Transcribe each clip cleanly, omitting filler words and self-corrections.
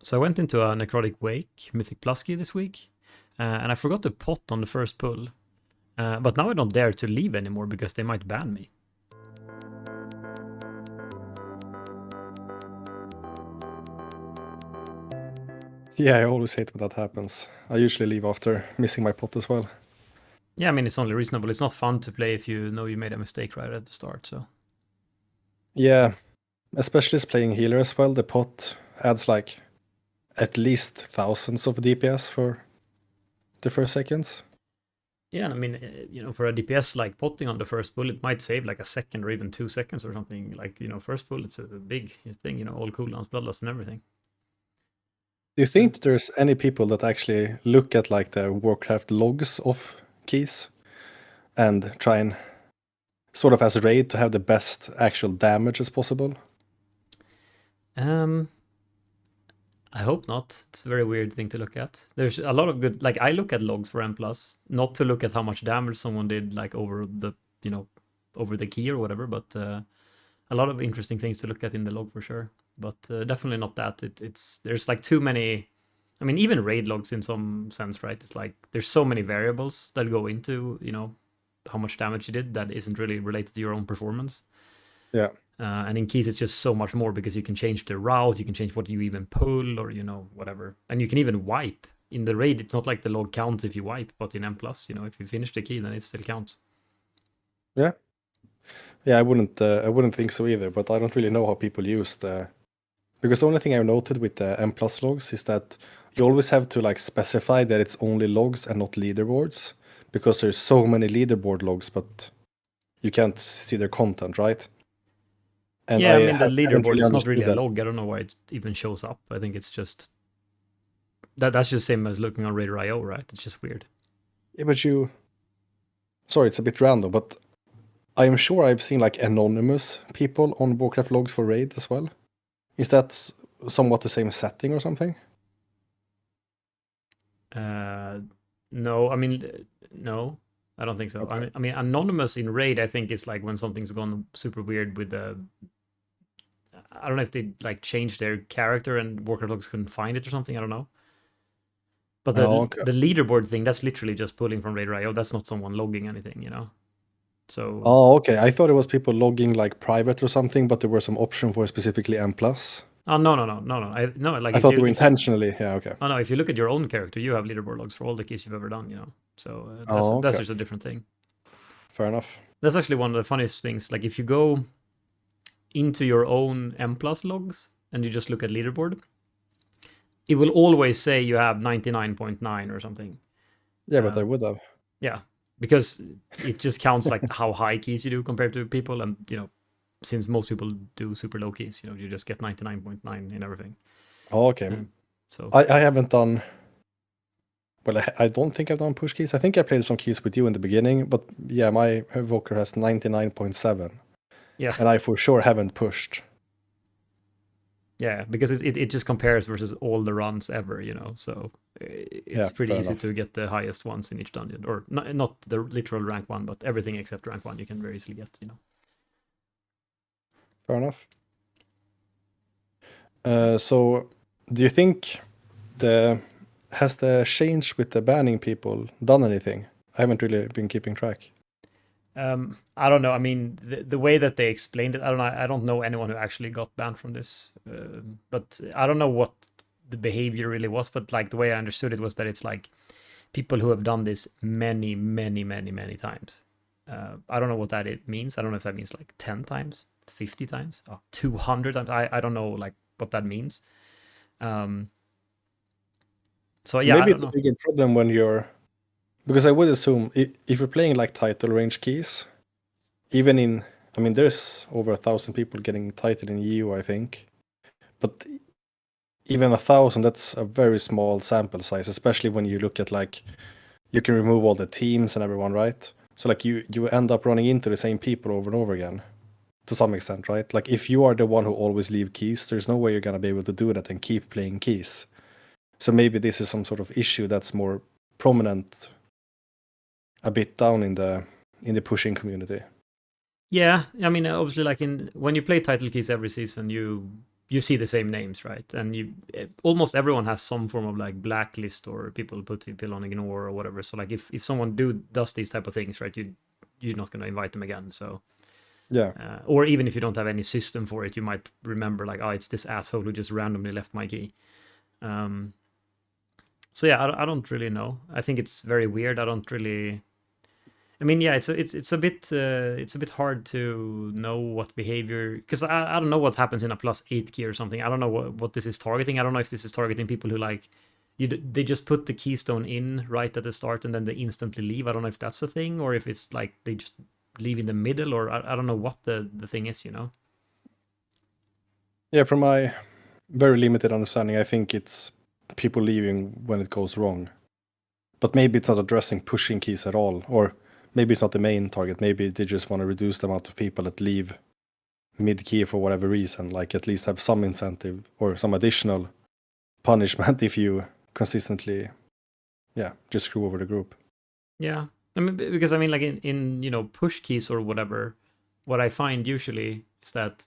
So I went into a Necrotic Wake Mythic Plus key this week, and I forgot to pot on the first pull. But now I don't dare to leave anymore because they might ban me. Yeah, I always hate when that happens. I usually leave after missing my pot as well. Yeah, I mean, it's only reasonable. It's not fun to play if you know you made a mistake right at the start, so. Yeah, especially as playing healer as well, the pot adds like at least thousands of DPS for the first seconds. Yeah, and I mean, for a DPS, like potting on the first pull, it might save like a second or even 2 seconds or something. Like, first pull, it's a big thing, all cooldowns, bloodlust, and everything. Do you So, think there's any people that actually look at like the Warcraft logs of keys and try and sort of as a raid to have the best actual damage as possible? I hope not. It's a very weird thing to look at. There's a lot of good, like I look at logs for M+, not to look at how much damage someone did, like over the, over the key or whatever, but a lot of interesting things to look at in the log for sure. But definitely not that. There's like too many. I mean, even raid logs in some sense, right? It's like there's so many variables that go into, how much damage you did that isn't really related to your own performance. Yeah. And in keys, it's just so much more because you can change the route, you can change what you even pull, or whatever, and you can even wipe in the raid. It's not like the log counts if you wipe, but in M+, if you finish the key, then it still counts. Yeah. Yeah, I wouldn't think so either, but I don't really know how people use because the only thing I've noted with the M+ logs is that you always have to like specify that it's only logs and not leaderboards because there's so many leaderboard logs, but you can't see their content, right? And Yeah, I I mean the haven't leaderboard, really it's not really understood a that. log. I don't know why it even shows up. I think it's just that's just same as looking on Raider.io, right? It's just weird. Yeah, but sorry, it's a bit random, but I am sure I've seen like anonymous people on Warcraft logs for raid as well. Is that somewhat the same setting or something? No, I mean, no, I don't think so. Okay. I mean, anonymous in raid, I think is like when something's gone super weird with the. I don't know if they like changed their character and Warcraft logs couldn't find it or something. I don't know. But Oh, the okay. the leaderboard thing, that's literally just pulling from Raider.io. That's not someone logging anything. So Oh, okay. I thought it was people logging like private or something, but there were some option for specifically M+. oh no. No, like I if thought they you were if you intentionally. Yeah, okay. oh no, if you look at your own character, you have leaderboard logs for all the keys you've ever done. So that's Oh, that's okay. just a different thing. Fair enough. That's actually one of the funniest things. Like if you go into your own M+ logs and you just look at leaderboard, it will always say you have 99.9 or something. Yeah, but I Uh, would have. yeah, because it just counts like how high keys you do compared to people, and since most people do super low keys, you just get 99.9 in everything. Oh, okay. So I haven't done. Well, I don't think I've done push keys. I think I played some keys with you in the beginning, but yeah, my Evoker has 99.7, yeah, and I for sure haven't pushed. yeah, because it just compares versus all the runs ever. So Yeah, it's pretty fair easy enough. to get the highest ones in each dungeon, or not the literal rank one, but everything except rank one you can very easily get. Fair enough. So, do you think has the change with the banning people done anything? I haven't really been keeping track. I don't know. I mean, the way that they explained it, I don't know. I don't know anyone who actually got banned from this. But I don't know what the behavior really was. But like the way I understood it was that it's like people who have done this many, many, many, many times. I don't know what that it means. I don't know if that means like 10 times, 50 times, 200 times. I don't know like what that means. Um, so yeah, I Maybe don't it's a know. bigger problem when because I would assume if you're playing like title range keys, even I mean, there's over 1,000 people getting title in EU, I think, but even 1,000, that's a very small sample size, especially when you look at like you can remove all the teams and everyone, right? So like you end up running into the same people over and over again to some extent, right? Like if you are the one who always leave keys, there's no way you're gonna be able to do that and keep playing keys. So maybe this is some sort of issue that's more prominent a bit down in the pushing community. Yeah, I mean, obviously, like when you play title keys every season, you see the same names, right? And almost everyone has some form of like blacklist, or people put people on ignore or whatever. So like if someone does these type of things, right, you're not going to invite them again. So Yeah. or even if you don't have any system for it, you might remember like, oh, it's this asshole who just randomly left my key. So yeah, I don't really know. I think it's very weird. I don't really. I mean, yeah, it's a bit hard to know what behavior, because I don't know what happens in a +8 key or something. I don't know what this is targeting. I don't know if this is targeting people who like they just put the keystone in right at the start and then they instantly leave. I don't know if that's a thing, or if it's like they just leave in the middle, or I don't know what the thing is, you know. Yeah, from my very limited understanding, I think it's people leaving when it goes wrong. But maybe it's not addressing pushing keys at all, or maybe it's not the main target. Maybe they just want to reduce the amount of people that leave mid-key for whatever reason, like at least have some incentive or some additional punishment if you consistently, yeah, just screw over the group. Yeah, I mean, because I mean, like in push keys or whatever, what I find usually is that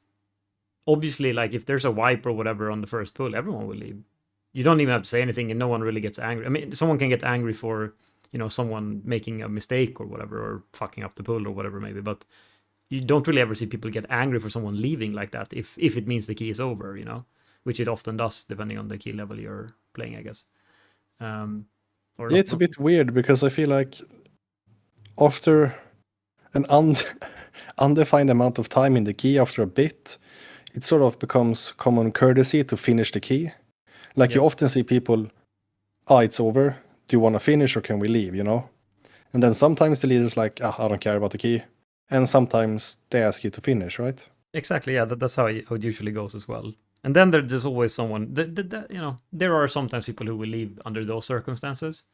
obviously, like if there's a wipe or whatever on the first pull, everyone will leave. You don't even have to say anything, and no one really gets angry. I mean, someone can get angry for someone making a mistake or whatever, or fucking up the pull or whatever maybe, but you don't really ever see people get angry for someone leaving like that if it means the key is over, which it often does depending on the key level you're playing, I guess. Or Yeah, not. it's a bit weird because I feel like after an undefined amount of time in the key, after a bit, it sort of becomes common courtesy to finish the key. Like you Yep. often see people, it's over. Do you want to finish or can we leave, And then sometimes the leader's like, I don't care about the key. And sometimes they ask you to finish, right? Exactly. Yeah, that's how it usually goes as well. And then there's always someone there are sometimes people who will leave under those circumstances.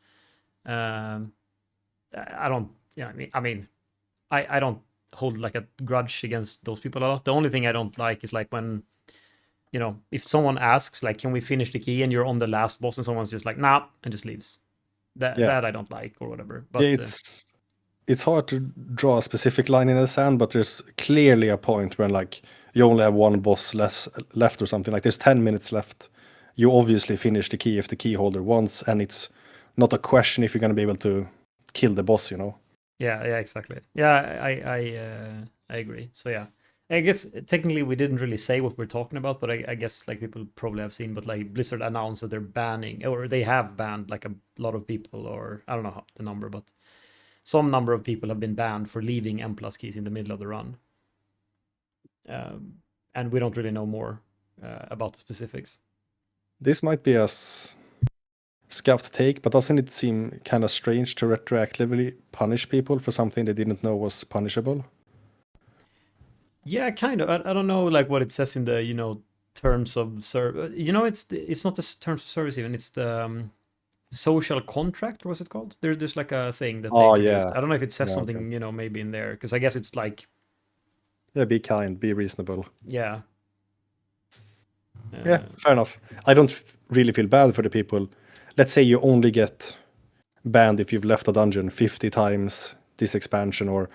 Um, I don't. Yeah, I don't hold like a grudge against those people a lot. The only thing I don't like is like when if someone asks like, can we finish the key, and you're on the last boss and someone's just like, nah, and just leaves. That Yeah. that I don't like or whatever. Yeah, But it's hard to draw a specific line in the sand, but there's clearly a point when like you only have one boss less left or something. Like there's 10 minutes left. You obviously finish the key if the key holder wants, and it's not a question if you're gonna be able to kill the boss. yeah, exactly. Yeah, I agree. So yeah, I guess technically we didn't really say what we're talking about, but I guess like people probably have seen. But like Blizzard announced that they're banning, or they have banned like a lot of people, or I don't know the number, but some number of people have been banned for leaving M plus keys in the middle of the run. And we don't really know more about the specifics. This might be a scuffed take, but doesn't it seem kind of strange to retroactively punish people for something they didn't know was punishable? Yeah, kind of. I don't know like what it says in the terms of service. It's not the terms of service even. It's the social contract. What's it called? There's like a thing that they Oh introduced. yeah. I don't know if it says Yeah, okay. something maybe in there, because I guess it's like Yeah, be kind, be reasonable. yeah. Yeah, fair enough. I don't really feel bad for the people. Let's say you only get banned if you've left a dungeon 50 times this expansion, or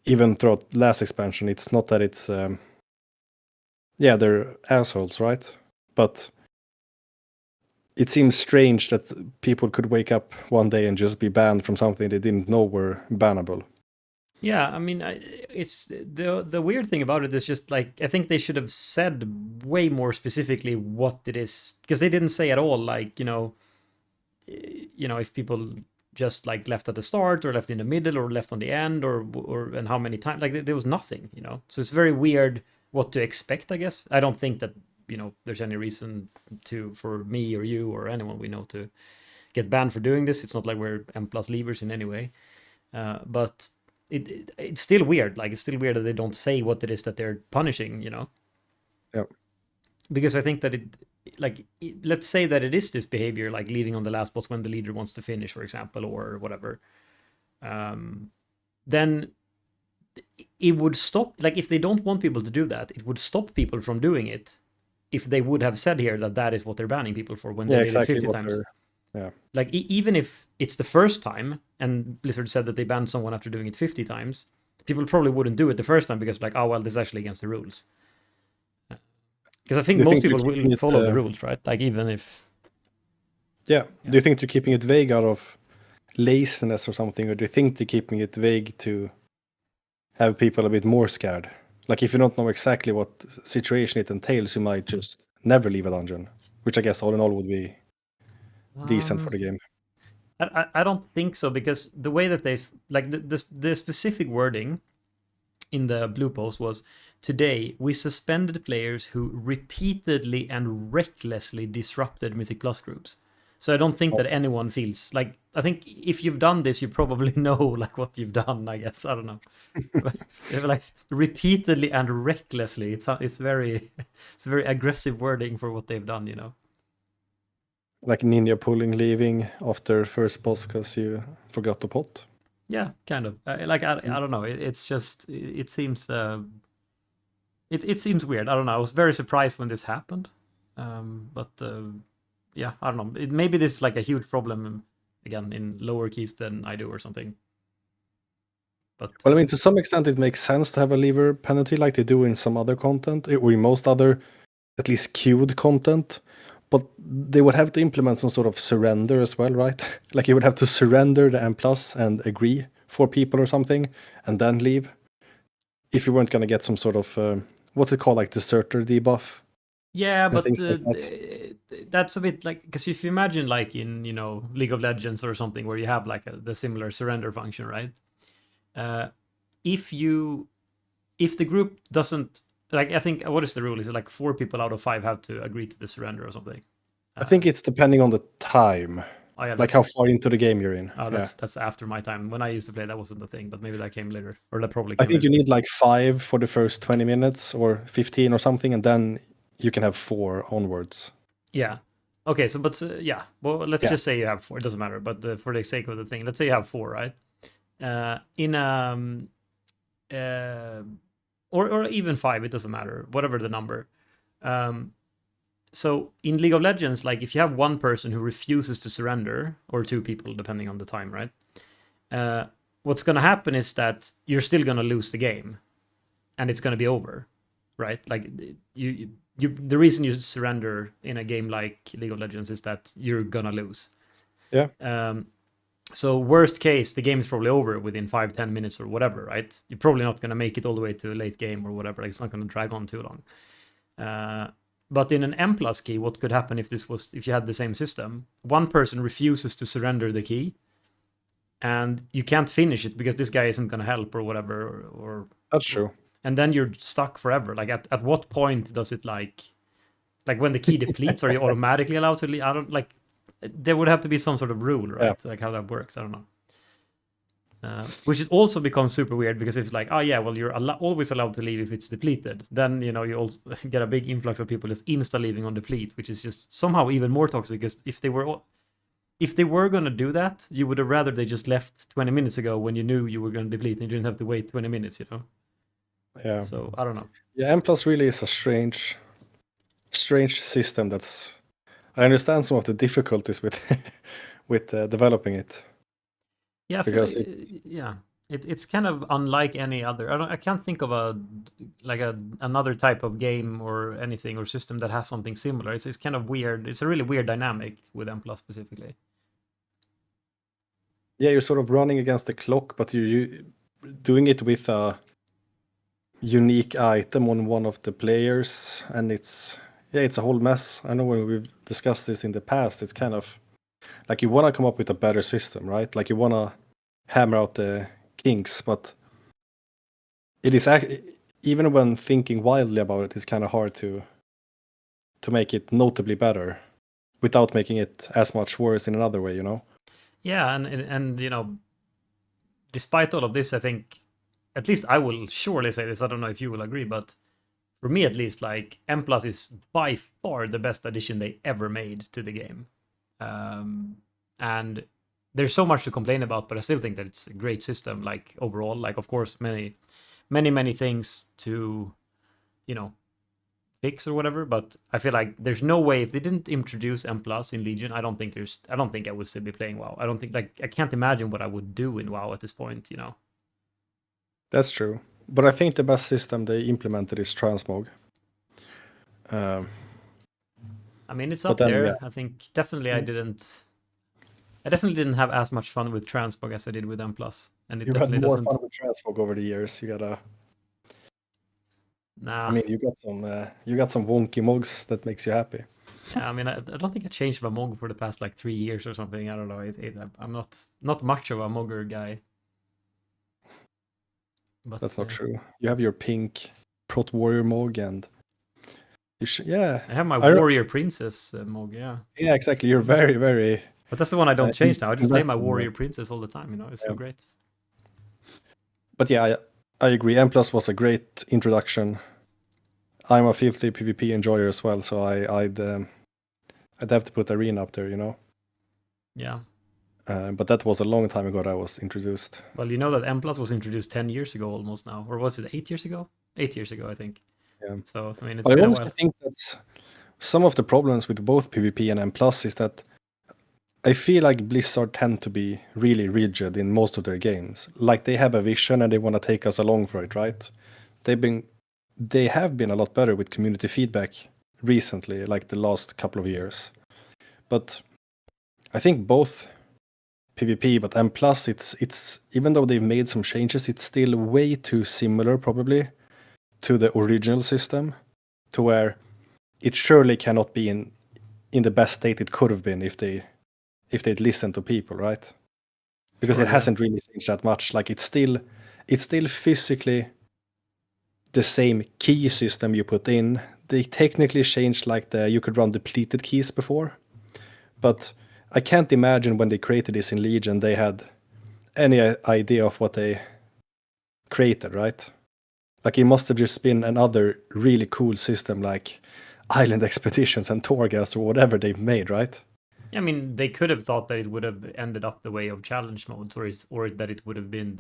even throughout last expansion. It's not that it's yeah, they're assholes, right? But it seems strange that people could wake up one day and just be banned from something they didn't know were bannable. Yeah, I mean, it's the weird thing about it is just like I think they should have said way more specifically what it is, because they didn't say at all like if people just like left at the start or left in the middle or left on the end or and how many times, like there was nothing. So it's very weird what to expect, I guess. I don't think that there's any reason for me or you or anyone we know to get banned for doing this. It's not like we're M plus leavers in any way, but it's still weird. Like it's still weird that they don't say what it is that they're punishing. Yeah. Because I think that let's say that it is this behavior, like leaving on the last boss when the leader wants to finish, for example, or whatever. Then it would stop. Like if they don't want people to do that, it would stop people from doing it. If they would have said here that is what they're banning people for when they Yeah, did it exactly 50 what times. yeah. Like even if it's the first time, and Blizzard said that they banned someone after doing it 50 times, people probably wouldn't do it the first time because like, oh well, this is actually against the rules. Because I think Do you most think they're people will keeping it, follow the rules, right? Like even if yeah. Do you think they're keeping it vague out of laziness or something, or do you think they're keeping it vague to have people a bit more scared? Like if you don't know exactly what situation it entails, you might just never leave a dungeon, which I guess all in all would be decent for the game. I don't think so, because the way that they like the specific wording in the blue post was, today we suspended players who repeatedly and recklessly disrupted Mythic Plus groups. So I don't think that anyone feels like, I think if you've done this, you probably know like what you've done, I guess. I don't know. Like repeatedly and recklessly. It's very it's very aggressive wording for what they've done, you know. Like ninja pulling, leaving after first boss because you forgot to pot. Yeah, kind of. I don't know. It's just it seems it seems weird. I don't know. I was very surprised when this happened. But yeah, I don't know. Maybe this is like a huge problem again in lower keys than I do or something. But Well, I mean, to some extent, it makes sense to have a lever penalty like they do in some other content, or in most other, at least queued content. But they would have to implement some sort of surrender as well, right? Like you would have to surrender the M plus and agree for people or something, and then leave. If you weren't going to get some sort of what's it called, like deserter debuff yeah, and but things like that. that's a bit like, because if you imagine like in, you know, League of Legends or something where you have like the similar surrender function, right? Uh, if you if the group doesn't, like, I think, what is the rule? Is it like 4 people out of 5 have to agree to the surrender or something? I think it's depending on the time, Oh yeah, like how far into the game you're in. Yeah. that's after my time. When I used to play, that wasn't the thing, but maybe that came later, or that probably I came think you later. need like 5 for the first 20 minutes or 15 or something, and then you can have 4 onwards. Yeah. Okay. So, but yeah. Well, let's Yeah. just say you have 4. It doesn't matter. But for the sake of the thing, let's say you have 4, right? In uh, or even 5. It doesn't matter. Whatever the number. Um, so in League of Legends, like if you have one person who refuses to surrender, or 2 people, depending on the time, right? What's going to happen is that you're still going to lose the game, and it's going to be over, right? Like the reason you surrender in a game like League of Legends is that you're gonna lose. Yeah. So worst case, the game is probably over within 5-10 minutes or whatever, right? You're probably not gonna make it all the way to a late game or whatever. Like, it's not gonna drag on too long. But in an M plus key, what could happen if you had the same system? One person refuses to surrender the key, and you can't finish it because this guy isn't gonna help or whatever, or That's true. and then you're stuck forever. Like at what point does it like when the key depletes, are you automatically allowed to leave? I don't like. There would have to be some sort of rule, right? Yeah. Like how that works. I don't know. Which is also becomes super weird, because if it's like, oh yeah, well, you're always allowed to leave if it's depleted, then, you know, you also get a big influx of people just insta leaving on deplete, which is just somehow even more toxic. Because if they were gonna do that, you would have rather they just left 20 minutes ago when you knew you were gonna deplete and you didn't have to wait 20 minutes, you know. Yeah. So I don't know. Yeah, M plus really is a strange system. I understand some of the difficulties with with developing it. Yeah, I feel Because like it's yeah, it's kind of unlike any other. I can't think of another type of game or anything or system that has something similar. It's kind of weird. It's a really weird dynamic with M plus specifically. yeah, you're sort of running against the clock, but you doing it with a unique item on one of the players, and it's a whole mess. I know when we've discussed this in the past, it's kind of like you want to come up with a better system, right? Like you want to hammer out the kinks, but it is even when thinking wildly about it, it's kind of hard to make it notably better without making it as much worse in another way, you know? Yeah, and you know, despite all of this, I think, at least I will surely say this. I don't know if you will agree, but for me at least, like M plus is by far the best addition they ever made to the game. And there's so much to complain about, but I still think that it's a great system. Like overall, like of course many things to, you know, fix or whatever. But I feel like there's no way, if they didn't introduce M plus in Legion, I don't think I would still be playing WoW. I don't think, like, I can't imagine what I would do in WoW at this point. You know. That's true. But I think the best system they implemented is transmog. Um, I mean, it's but up then, yeah, there. I think definitely I definitely didn't have as much fun with Transmog as I did with M+, and it you had definitely more doesn't. fun with Transfog over the years. You gotta, I Nah. mean, you got some wonky mugs that makes you happy. Yeah, I mean, I don't think I changed my Mog for the past like 3 years or something. I don't know. I'm not much of a Mogger guy. But That's not true. You have your pink Prot Warrior mug, and yeah, I have my I don't- Warrior Princess Mog, yeah. yeah, exactly. You're very, very But that's the one I don't change now. I just play my invested in Warrior Princess all the time, you know. It's so yeah. great. But yeah, I agree. M plus was a great introduction. I'm a filthy PvP enjoyer as well, so I'd have to put Arena up there, you know. Yeah. But that was a long time ago that I was introduced. Well, you know that M Plus was introduced 10 years ago almost now. Or was it 8 years ago? 8 years ago, I think. Yeah. So, I mean, it's But I been a honestly while. think that's some of the problems with both PvP and M plus is that I feel like Blizzard tend to be really rigid in most of their games. Like they have a vision and they want to take us along for it, right? They have been a lot better with community feedback recently, like the last couple of years. But I think both PvP, but M plus, it's even though they've made some changes, it's still way too similar probably to the original system, to where it surely cannot be in the best state it could have been if they'd listened to people, right? Because Sure, it yeah. hasn't really changed that much. Like it's still physically the same key system you put in. They technically changed like you could run depleted keys before, but I can't imagine when they created this in Legion they had any idea of what they created, right? Like it must have just been another really cool system like Island Expeditions and Torghast or whatever they've made, right? Yeah, I mean, they could have thought that it would have ended up the way of challenge modes, or that it would have been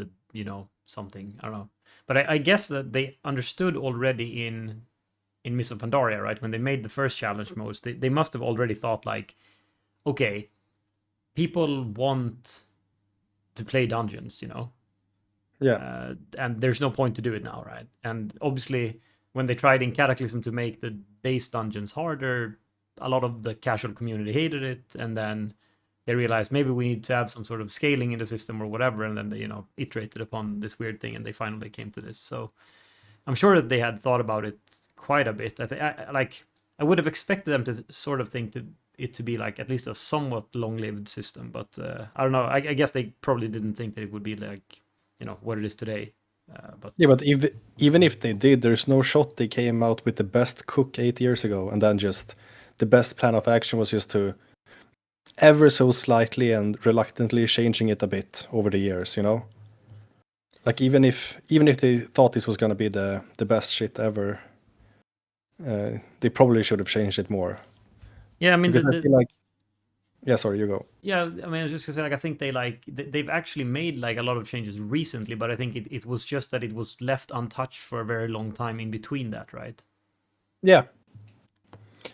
something. I don't know. But I guess that they understood already in Miss of Pandaria, right? When they made the first challenge modes, they must have already thought like, okay, people want to play dungeons, Yeah. and there's no point to do it now, right? And obviously, when they tried in Cataclysm to make the base dungeons harder, a lot of the casual community hated it, and then they realized maybe we need to have some sort of scaling in the system or whatever, and then they iterated upon this weird thing, and they finally came to this. So I'm sure that they had thought about it quite a bit. I would have expected them to sort of think it to be like at least a somewhat long-lived system, but I don't know. I guess they probably didn't think that it would be like what it is today. But Yeah, but even if they did, there's no shot they came out with the best cook 8 years ago, and then just the best plan of action was just to ever so slightly and reluctantly changing it a bit over the years, you know? Like even if they thought this was gonna be the best shit ever, they probably should have changed it more. yeah, I mean Because I feel like yeah, sorry, you go. yeah, I mean I was just gonna say like I think they've actually made like a lot of changes recently, but I think it was just that it was left untouched for a very long time in between that, right? Yeah.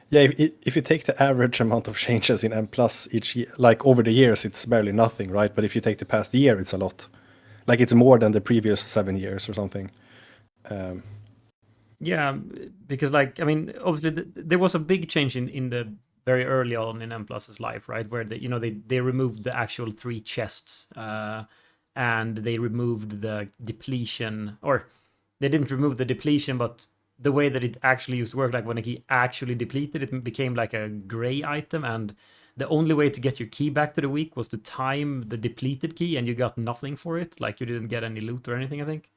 Yeah, if you take the average amount of changes in M plus each year, like over the years, it's barely nothing, right? But if you take the past year, it's a lot. Like it's more than the previous 7 years or something. Yeah, because like I mean, obviously there was a big change in the very early on in M Plus's life, right? Where they removed the actual three chests, and they removed the depletion, or they didn't remove the depletion, but the way that it actually used to work, like when a key actually depleted, it became like a gray item, and the only way to get your key back to the week was to time the depleted key, and you got nothing for it. Like you didn't get any loot or anything, I think.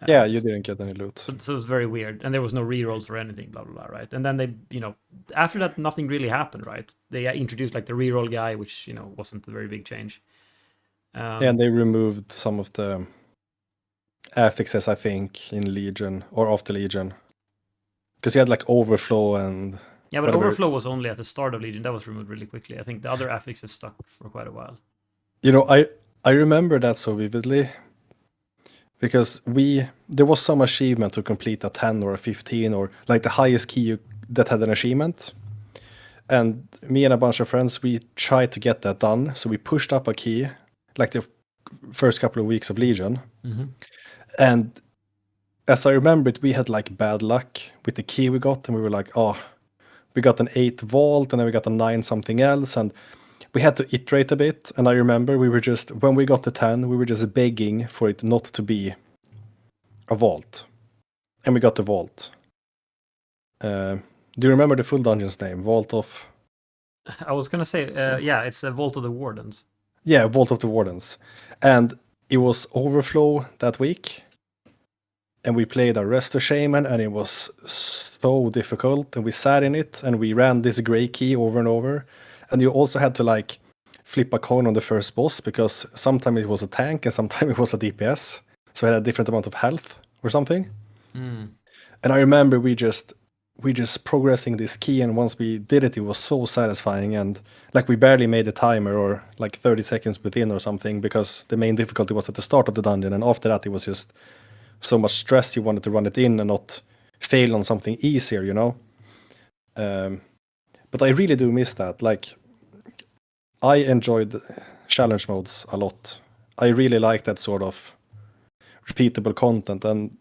Yeah, you didn't get any loot. So it was very weird, and there was no rerolls or anything, blah blah blah, right? And then they, after that, nothing really happened, right? They introduced like the reroll guy, which wasn't a very big change. And they removed some of the affixes, I think, in Legion or after Legion. Because you had like overflow and Yeah, but whatever. overflow was only at the start of Legion. That was removed really quickly. I think the other affixes stuck for quite a while. You know, I remember that so vividly because there was some achievement to complete a 10 or a 15 or like the highest key that had an achievement. And me and a bunch of friends, we tried to get that done. So we pushed up a key like the first couple of weeks of Legion. Mm-hmm. And as I remember it, we had like bad luck with the key we got, and we were like, oh, we got an 8 vault, and then we got a 9 something else, and we had to iterate a bit. And I remember we were just, when we got the 10, we were just begging for it not to be a vault. And we got the vault. Do you remember the full dungeon's name? Vault of... I was gonna say, yeah, it's a Vault of the Wardens. Yeah, Vault of the Wardens. And it was Overflow that week. And we played a Resto Shaman, and it was so difficult. And we sat in it, and we ran this gray key over and over. And you also had to like flip a coin on the first boss, because sometimes it was a tank and sometimes it was a DPS. So it had a different amount of health or something. And I remember we just progressing this key, and once we did it, it was so satisfying. And like we barely made the timer, or like 30 seconds within or something, because the main difficulty was at the start of the dungeon, and after that it was just so much stress. You wanted to run it in and not fail on something easier, you know. But I really do miss that. Like, I enjoyed challenge modes a lot. I really like that sort of repeatable content, and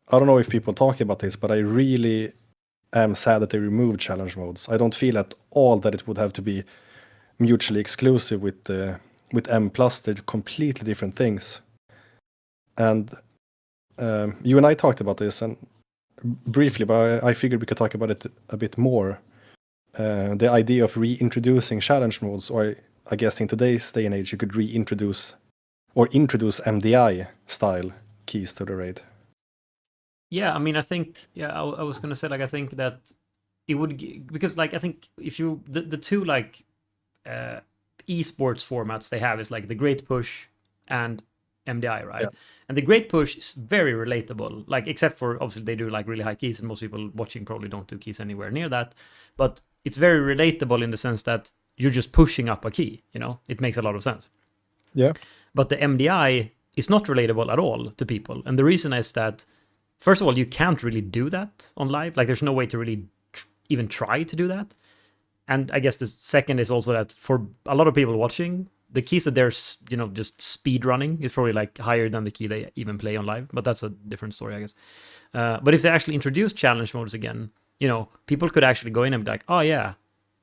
I don't know if people talk about this, but I really am sad that they removed challenge modes. I don't feel at all that it would have to be mutually exclusive with M+. They're completely different things. And you and I talked about this, and briefly, but I figured we could talk about it a bit more. The idea of reintroducing challenge modes, or I guess in today's day and age, you could reintroduce or introduce MDI style keys to the raid. Yeah, I mean, I think, yeah, I was gonna say, like, I think that it would, because, like, I think if you, the two, like, esports formats they have is, like, the Great Push and MDI, right? Yeah. And the Great Push is very relatable, like, except for, obviously, they do, like, really high keys, and most people watching probably don't do keys anywhere near that, but it's very relatable in the sense that you're just pushing up a key, you know? It makes a lot of sense. Yeah. But the MDI is not relatable at all to people, and the reason is that, first of all, you can't really do that on live. Like, there's no way to really even try to do that. And I guess the second is also that for a lot of people watching, the keys that they're, you know, just speed running is probably like higher than the key they even play on live. But that's a different story, I guess. But if they actually introduce challenge modes again, you know, people could actually go in and be like, oh yeah,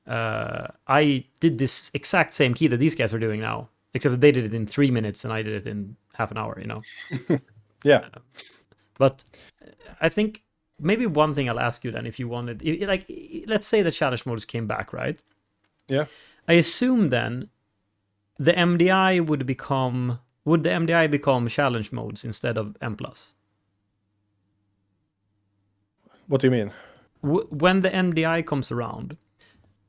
I did this exact same key that these guys are doing now, except that they did it in 3 minutes and I did it in half an hour, you know? Yeah. But I think maybe one thing I'll ask you then, if you wanted, like, let's say the challenge modes came back, right? Yeah. I assume then the MDI would the MDI become challenge modes instead of M+? What do you mean? When the MDI comes around,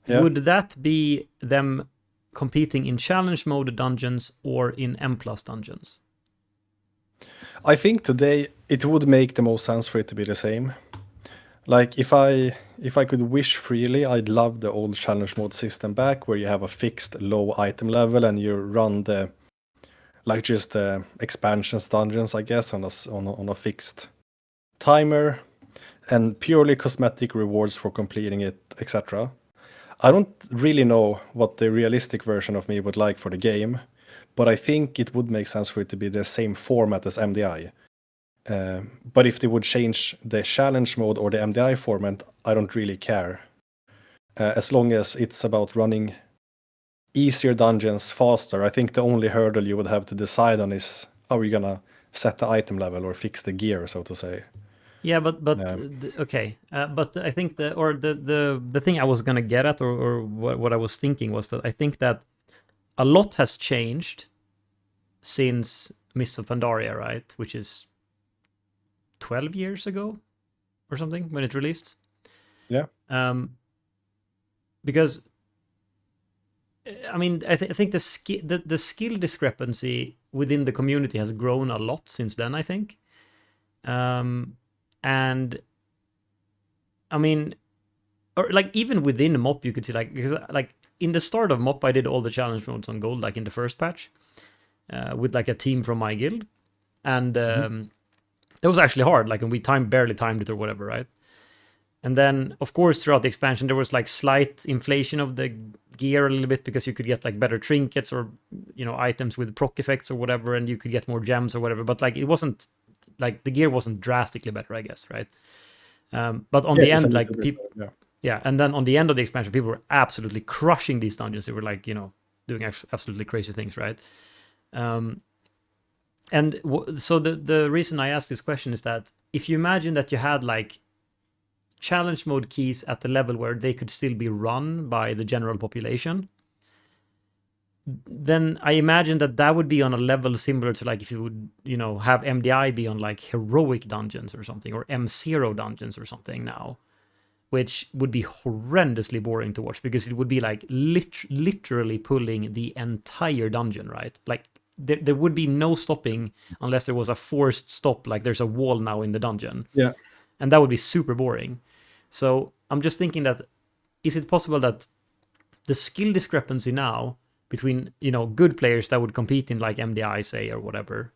Yeah. would that be them competing in challenge mode dungeons or in M+ dungeons? I think today it would make the most sense for it to be the same. Like, if I could wish freely, I'd love the old challenge mode system back, where you have a fixed low item level and you run the, like, just the expansions dungeons, I guess, on a fixed timer, and purely cosmetic rewards for completing it, etc. I don't really know what the realistic version of me would like for the game, but I think it would make sense for it to be the same format as MDI. But if they would change the challenge mode or the MDI format, I don't really care. As long as it's about running easier dungeons faster, I think the only hurdle you would have to decide on is how you're gonna set the item level or fix the gear, so to say. Yeah, but okay, but I think the thing I was gonna get at, or what I was thinking was that I think that a lot has changed since Mists of Pandaria, right? Which is 12 years ago or something when it released. Yeah. Because I mean, I think the skill discrepancy within the community has grown a lot since then, I think. And I mean, or like even within MOP, you could see, like, because like in the start of MOP, I did all the challenge modes on gold, like in the first patch, with like a team from my guild, and that was actually hard. Like, and we barely timed it or whatever, right? And then, of course, throughout the expansion, there was like slight inflation of the gear a little bit, because you could get like better trinkets or, you know, items with proc effects or whatever, and you could get more gems or whatever. But like, it wasn't like the gear wasn't drastically better, I guess, right? But on Yeah, the it's a end, little like bit, people, yeah. yeah, and then on the end of the expansion, people were absolutely crushing these dungeons. They were like, doing absolutely crazy things, right? Um, and so the reason I asked this question is that if you imagine that you had like challenge mode keys at the level where they could still be run by the general population, then I imagine that would be on a level similar to like if you would, have MDI be on like heroic dungeons or something, or M0 dungeons or something now, which would be horrendously boring to watch because it would be like literally pulling the entire dungeon, right? Like there would be no stopping unless there was a forced stop, like there's a wall now in the dungeon. Yeah. And that would be super boring. So I'm just thinking that, is it possible that the skill discrepancy now between, good players that would compete in like MDI, say, or whatever,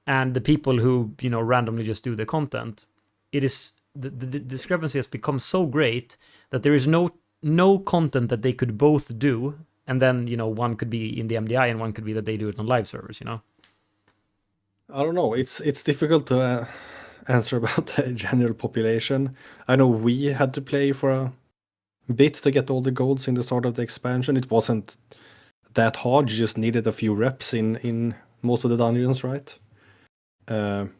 and the people who, randomly just do the content, it is the discrepancy has become so great that there is no content that they could both do, and then, one could be in the MDI and one could be that they do it on live servers. I don't know. It's difficult to answer about the general population. I know we had to play for a bit to get all the golds in the start of the expansion. It wasn't that hard. You just needed a few reps in most of the dungeons, right? But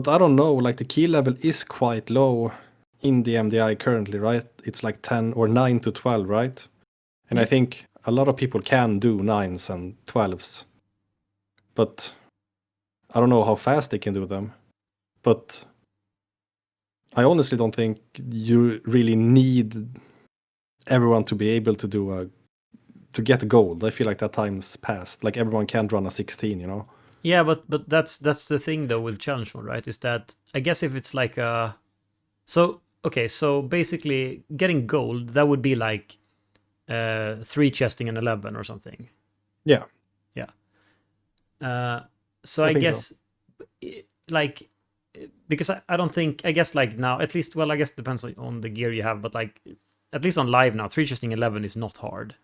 I don't know. Like the key level is quite low in the MDI currently, right? It's like 10 or 9 to 12, right? And I Yeah. think a lot of people can do 9s and 12s. But I don't know how fast they can do them. But I honestly don't think you really need everyone to be able to to get gold. I feel like that time's passed. Like everyone can't run a 16. Yeah, but that's the thing though with challenge mode, right? Is that I guess if it's like so okay, so basically getting gold, that would be like 3 chesting and 11 or something. Yeah, Yeah. So I I think so. guess like because I don't think, I guess like now at least, well, I guess it depends on the gear you have, but like at least on live now 3 chesting 11 is not hard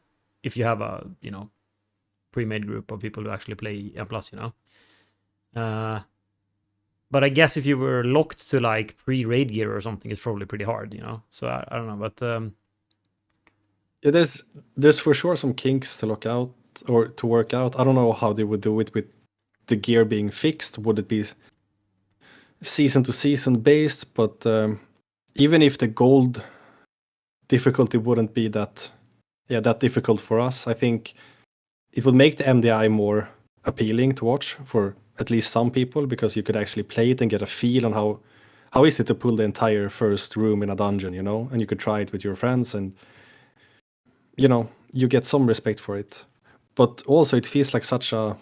if you have a pre-made group of people who actually play M plus. Uh, but I guess if you were locked to like pre-raid gear or something, it's probably pretty hard. So I don't know, but Yeah, there's for sure some kinks to look out or to work out. I don't know how they would do it with the gear being fixed. Would it be season to season based? But even if the gold difficulty wouldn't be that difficult for us, I think it would make the MDI more appealing to watch for at least some people because you could actually play it and get a feel on how is it to pull the entire first room in a dungeon, and you could try it with your friends and you get some respect for it. But also it feels like such a,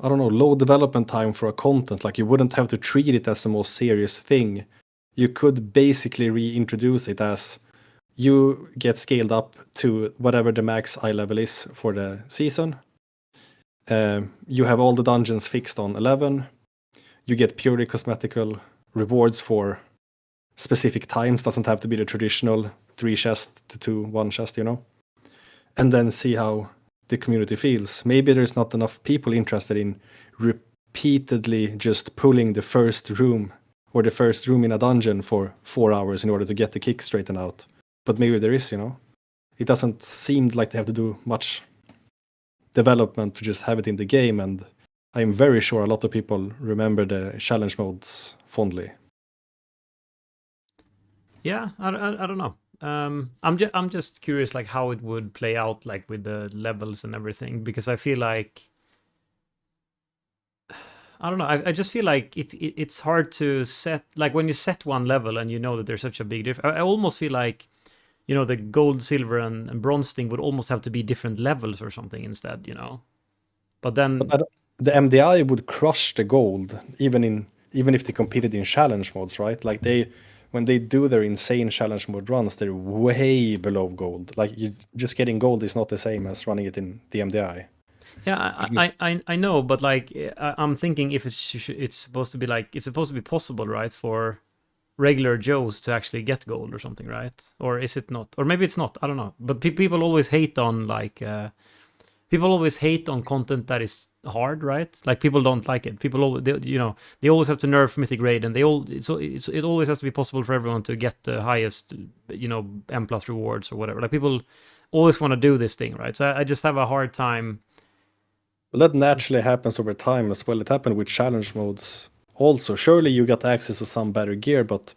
I don't know, low development time for a content. Like you wouldn't have to treat it as the most serious thing. You could basically reintroduce it as you get scaled up to whatever the max eye level is for the season. You have all the dungeons fixed on 11. You get purely cosmetical rewards for specific times. Doesn't have to be the traditional 3 chest to 2 1 chest. And then see how the community feels. Maybe there's not enough people interested in repeatedly just pulling the first room or the first room in a dungeon for 4 hours in order to get the kick straightened out. But maybe there is. It doesn't seem like they have to do much development to just have it in the game, and I'm very sure a lot of people remember the challenge modes fondly. yeah, I don't know. I'm just curious like how it would play out like with the levels and everything, because I feel like I don't know. I just feel like it's hard to set, like when you set one level and you know that there's such a big difference. I almost feel like the gold, silver, and bronze thing would almost have to be different levels or something instead. But But then the MDI would crush the gold even if they competed in challenge modes, right? Like when they do their insane challenge mode runs, they're way below gold. Like you just getting gold is not the same as running it in the MDI. yeah, You just I know, but like I'm thinking if it's supposed to be like it's supposed to be possible, right, for regular Joes to actually get gold or something, right? Or is it not? Or maybe it's not. I don't know. But people always hate on like people always hate on content that is hard, right? Like people don't like it. People always, they always have to nerf mythic raid, and it always has to be possible for everyone to get the highest, M plus rewards or whatever. Like people always want to do this thing, right? So I just have a hard time. Well, that naturally happens over time as well. It happened with challenge modes also. Surely you got access to some better gear, but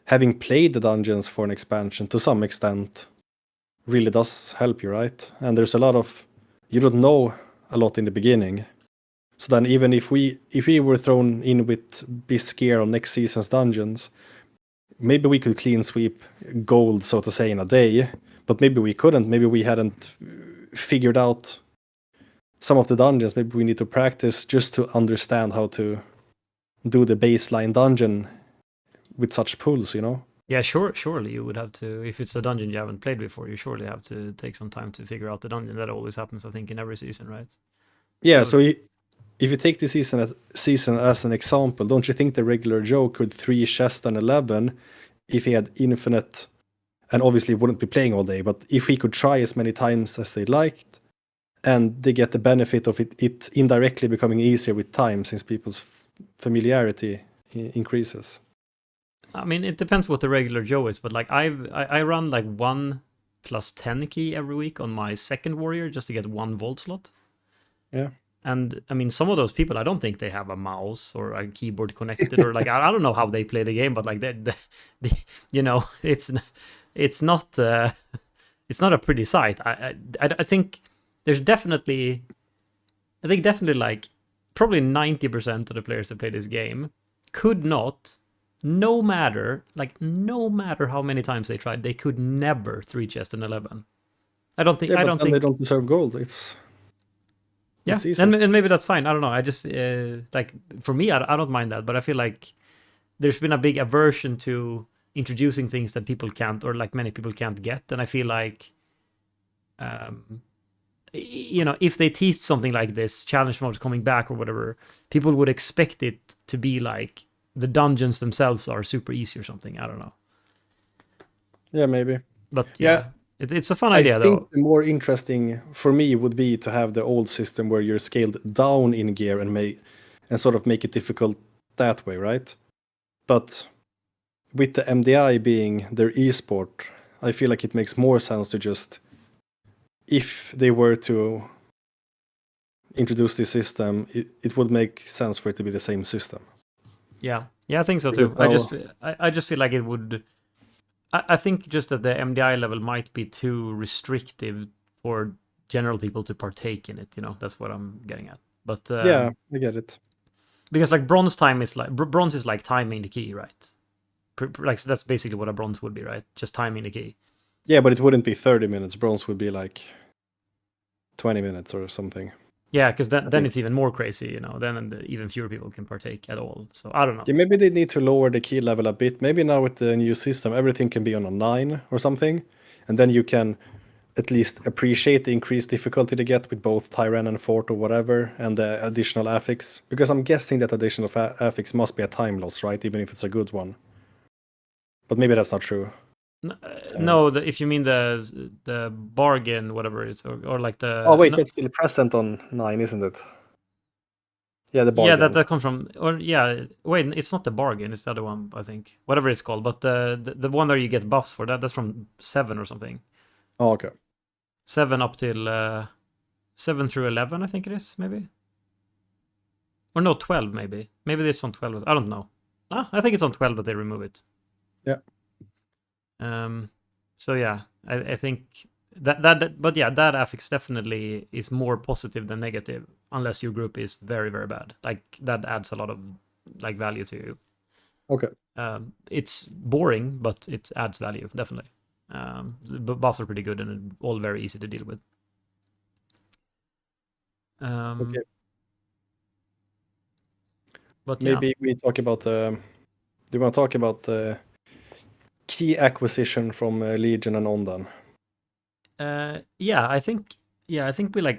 having played the dungeons for an expansion to some extent really does help you, right? And there's a lot of, you don't know a lot in the beginning. So then even if we were thrown in with BIS gear on next season's dungeons, maybe we could clean sweep gold, so to say, in a day, but maybe we couldn't. Maybe we hadn't figured out some of the dungeons. Maybe we need to practice just to understand how to do the baseline dungeon with such pulls, Yeah, surely you would have to, if it's a dungeon you haven't played before, you surely have to take some time to figure out the dungeon. That always happens, I think, in every season, right? Yeah, so if you take the season as an example, don't you think the regular Joe could 3 chest and 11 if he had infinite, and obviously wouldn't be playing all day, but if he could try as many times as they liked, and they get the benefit of it indirectly becoming easier with time since people's familiarity increases. I mean, it depends what the regular Joe is, but like I run like 1+10 key every week on my second warrior just to get 1 vault slot. Yeah. And I mean, some of those people, I don't think they have a mouse or a keyboard connected, or like I don't know how they play the game, but like it's not it's not a pretty sight. I think there's definitely, like probably 90% of the players that play this game could not, no matter how many times they tried, they could never 3 chest and 11. I don't think. Yeah, I but don't then think they don't deserve gold. It's easy. and maybe that's fine. I don't know. I just like, for me, I don't mind that, but I feel like there's been a big aversion to introducing things that people can't, or like many people can't get, and I feel like, if they teased something like this, challenge modes coming back or whatever, people would expect it to be like the dungeons themselves are super easy or something. I don't know. Yeah, maybe. But Yeah. it's a fun I idea think though. the more interesting for me would be to have the old system where you're scaled down in gear and sort of make it difficult that way, right? But with the MDI being their esport, I feel like it makes more sense to just, if they were to introduce this system, it would make sense for it to be the same system. Yeah, I think so Because too. now, I just feel like it would. I think just that the MDI level might be too restrictive for general people to partake in it. That's what I'm getting at. But yeah, I get it. because like bronze time is like bronze is like timing the key, right? Like, so that's basically what a bronze would be, right? Just timing the key. Yeah, but it wouldn't be 30 minutes. Bronze would be like 20 minutes or something. Yeah, because then it's even more crazy, then even fewer people can partake at all. So I don't know. Yeah, maybe they need to lower the key level a bit. Maybe now with the new system, everything can be on a 9 or something. And then you can at least appreciate the increased difficulty they get with both Tyran and Fort or whatever, and the additional affix. Because I'm guessing that additional affix must be a time loss, right? Even if it's a good one. But maybe that's not true. No, if you mean the bargain, whatever it's, or like the. Oh wait, no, that's still present on 9, isn't it? Yeah, the yeah, bargain. that comes from, or yeah, wait, it's not the bargain, it's the other one, I think, whatever it's called. But the one that you get buffs for, that's from 7 or something. Oh, okay. 7 up till 7 through 11, I think it is, maybe. Or no, 12 maybe. Maybe it's on 12. I don't know. I think it's on 12, but they remove it. Yeah. So yeah, I think that but yeah, that affix definitely is more positive than negative, unless your group is very, very bad. Like that adds a lot of like value to you. Okay. It's boring, but it adds value, definitely. The buffs are pretty good and all very easy to deal with. Okay. But maybe we talk about do you want to talk about the key acquisition from Legion and Ondan? Yeah, I think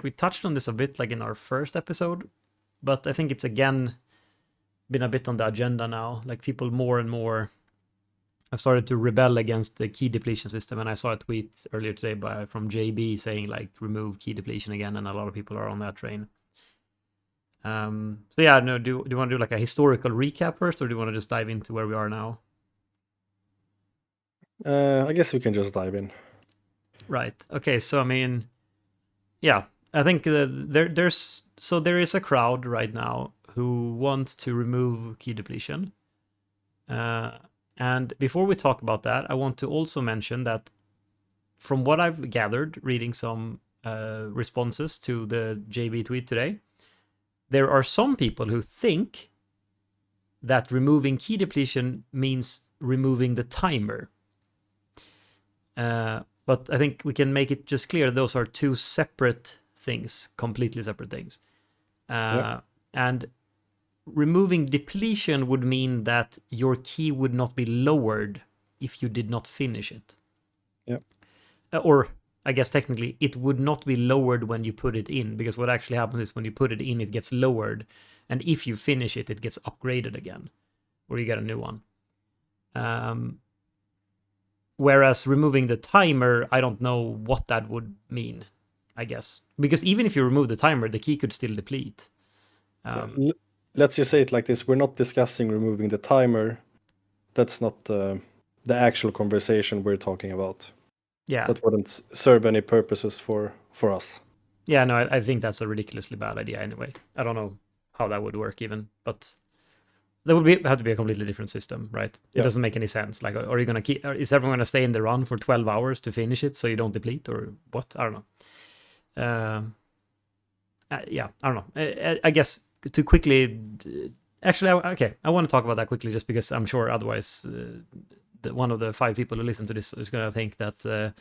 we touched on this a bit like in our first episode, but I think it's again been a bit on the agenda now. Like people more and more I've started to rebel against the key depletion system, and I saw a tweet earlier today from JB saying like remove key depletion again, and a lot of people are on that train. So yeah, no, do you want to do like a historical recap first, or do you want to just dive into where we are now? I guess we can just dive in. Right. Okay. So I mean, yeah, I think there is a crowd right now who wants to remove key depletion. And before we talk about that, I want to also mention that from what I've gathered, reading some responses to the JB tweet today, there are some people who think that removing key depletion means removing the timer. But I think we can make it just clear those are two separate things, completely separate things. And removing depletion would mean that your key would not be lowered if you did not finish it. Yeah. Or I guess technically it would not be lowered when you put it in, because what actually happens is when you put it in, it gets lowered. And if you finish it, it gets upgraded again, or you get a new one. Whereas removing the timer, I don't know what that would mean, I guess. Because even if you remove the timer, the key could still deplete. Let's just say it like this. We're not discussing removing the timer. That's not the actual conversation we're talking about. Yeah. That wouldn't serve any purposes for us. Yeah, no, I think that's a ridiculously bad idea anyway. I don't know how that would work even, but there would have to be a completely different system, right? It doesn't make any sense. Like, are you going to keep, is everyone going to stay in the run for 12 hours to finish it so you don't deplete, or what? I don't know. Yeah, I don't know. I guess to quickly, actually, okay, I want to talk about that quickly just because I'm sure otherwise one of the 5 people who listen to this is going to think that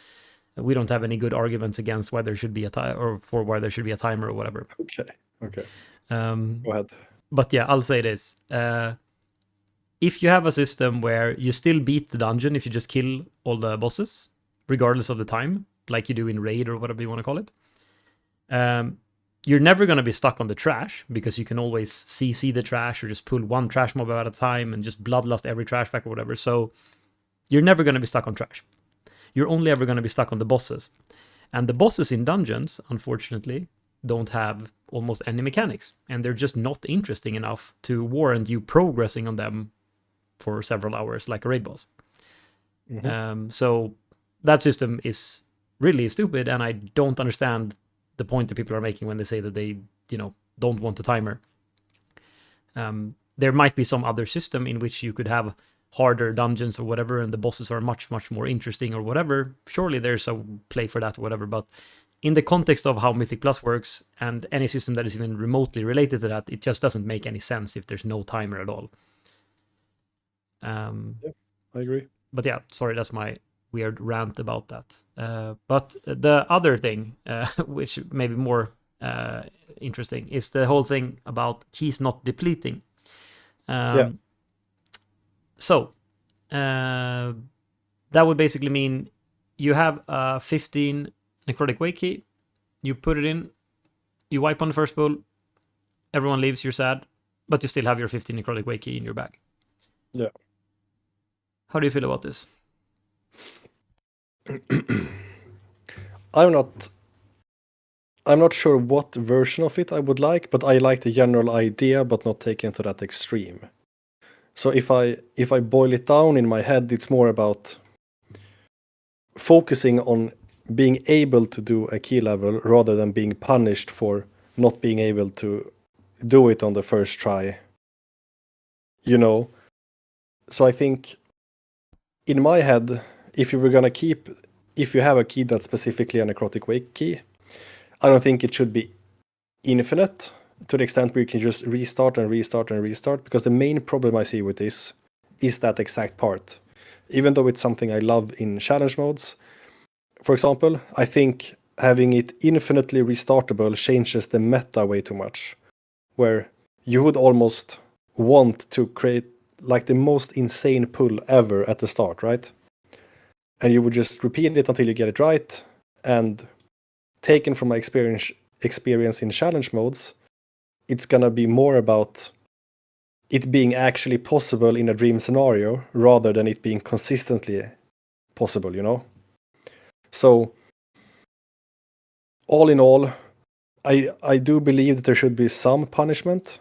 we don't have any good arguments against why there should be a timer, or for why there should be a timer or whatever. Okay. Go ahead. But yeah, I'll say this. If you have a system where you still beat the dungeon if you just kill all the bosses, regardless of the time, like you do in Raid or whatever you want to call it, you're never going to be stuck on the trash, because you can always CC the trash or just pull one trash mob at a time and just bloodlust every trash pack or whatever. So you're never going to be stuck on trash. You're only ever going to be stuck on the bosses. And the bosses in dungeons, unfortunately, don't have almost any mechanics, and they're just not interesting enough to warrant you progressing on them for several hours like a raid boss. So that system is really stupid, and I don't understand the point that people are making when they say that they, don't want a timer. There might be some other system in which you could have harder dungeons or whatever, and the bosses are much, much more interesting or whatever. Surely there's a play for that or whatever, but in the context of how Mythic Plus works, and any system that is even remotely related to that, it just doesn't make any sense if there's no timer at all. Yeah, I agree. But yeah, sorry, that's my weird rant about that. But the other thing, which may be more interesting, is the whole thing about keys not depleting. So that would basically mean you have a 15 necrotic wake key, you put it in, you wipe on the first pull, everyone leaves, you're sad, but you still have your 15 necrotic wake key in your bag. Yeah. How do you feel about this? I'm not sure what version of it I would like, but I like the general idea, but not taken to that extreme. So if I boil it down in my head, it's more about focusing on being able to do a key level rather than being punished for not being able to do it on the first try. So I think in my head, if you have a key that's specifically a necrotic wake key, I don't think it should be infinite to the extent where you can just restart and restart and restart, because the main problem I see with this is that exact part. Even though it's something I love in challenge modes, for example, I think having it infinitely restartable changes the meta way too much, where you would almost want to create like the most insane pull ever at the start, right? And you would just repeat it until you get it right. And taken from my experience in challenge modes, it's gonna be more about it being actually possible in a dream scenario rather than it being consistently possible, you know? So, all in all, I do believe that there should be some punishment,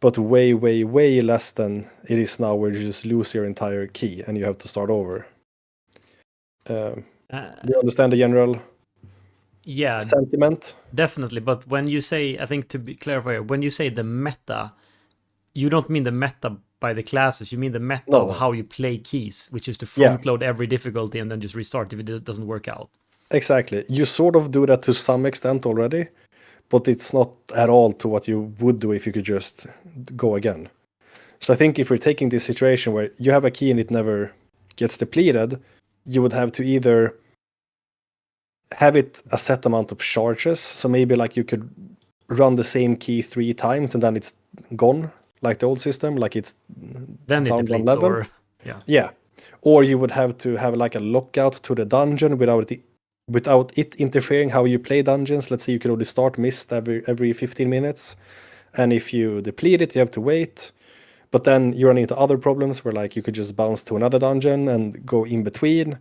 but way, way, way less than it is now, where you just lose your entire key and you have to start over. Do you understand the general Yeah, sentiment? definitely. But when you say, I think to be clarify, when you say the meta, you don't mean the meta by the classes. You mean the meta No, of no. how you play keys, which is to Yeah, front load every difficulty and then just restart if it doesn't work out. exactly. You sort of do that to some extent already, but it's not at all to what you would do if you could just go again. So I think if we're taking this situation where you have a key and it never gets depleted, you would have to either have it a set amount of charges. So maybe like you could run the same key 3 times and then it's gone, like the old system, like it's Then it down one depletes, level. or yeah. Yeah. Or you would have to have like a lockout to the dungeon without it interfering how you play dungeons. Let's say you can only start mist every 15 minutes. And if you deplete it, you have to wait. But then you run into other problems where like you could just bounce to another dungeon and go in between.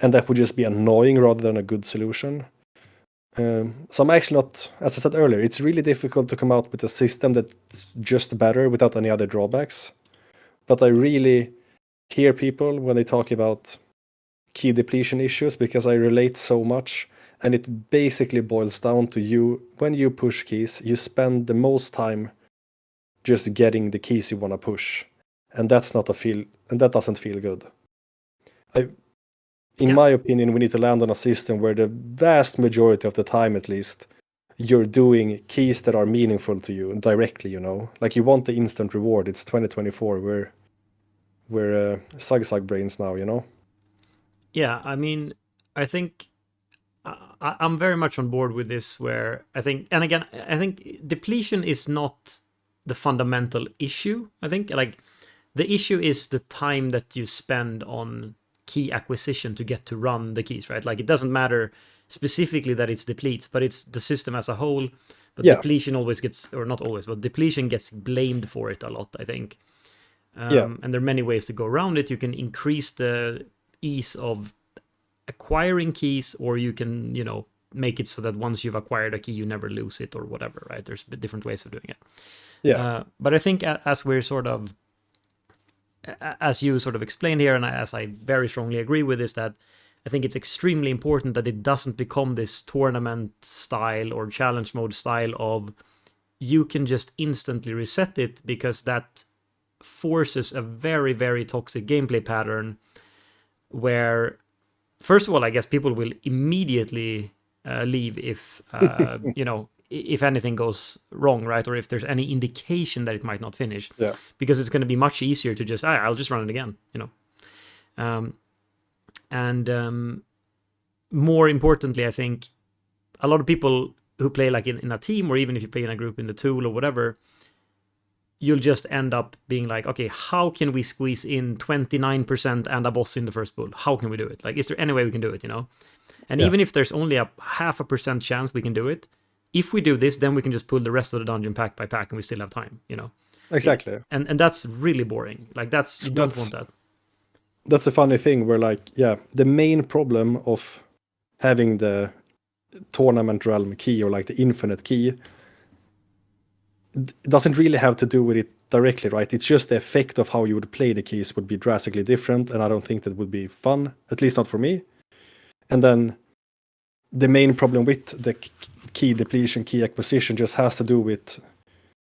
And that would just be annoying rather than a good solution. So I'm actually not, as I said earlier, it's really difficult to come out with a system that's just better without any other drawbacks. But I really hear people when they talk about key depletion issues because I relate so much. And it basically boils down to you, when you push keys, you spend the most time just getting the keys you want to push. And that's not a feel, and that doesn't feel good. In Yeah. my opinion, we need to land on a system where the vast majority of the time, at least, you're doing keys that are meaningful to you directly, you know? Like you want the instant reward. It's 2024. We're sug brains now, you know? Yeah, I mean, I think I'm very much on board with this. Where I think, and again, I think depletion is not the fundamental issue. I think like the issue is the time that you spend on key acquisition to get to run the keys, right? Like it doesn't matter specifically that it's depletes, but it's the system as a whole. But Yeah, depletion always gets, or not always, but depletion gets blamed for it a lot, I think. yeah, And there are many ways to go around it. You can increase the ease of acquiring keys, or you can, make it so that once you've acquired a key, you never lose it or whatever, right? There's different ways of doing it. yeah, But I think as we're sort of, as you sort of explained here, and as I very strongly agree with, is that I think it's extremely important that it doesn't become this tournament style or challenge mode style of you can just instantly reset it, because that forces a very, very toxic gameplay pattern where, first of all, I guess people will immediately leave if, if anything goes wrong, right? Or if there's any indication that it might not finish, yeah, because it's going to be much easier to just, I'll just run it again, and more importantly, I think a lot of people who play like in a team, or even if you play in a group in the tool or whatever, you'll just end up being like, okay, how can we squeeze in 29% and a boss in the first pool? How can we do it? Like, is there any way we can do it, And yeah, even if there's only a 0.5% chance we can do it, if we do this, then we can just pull the rest of the dungeon pack by pack and we still have time, exactly. And that's really boring. Like, So you don't want that. that's a funny thing where like, yeah, the main problem of having the tournament realm key or like the infinite key doesn't really have to do with it directly, right? It's just the effect of how you would play the keys would be drastically different, and I don't think that would be fun, at least not for me. And then the main problem with the key depletion, key acquisition just has to do with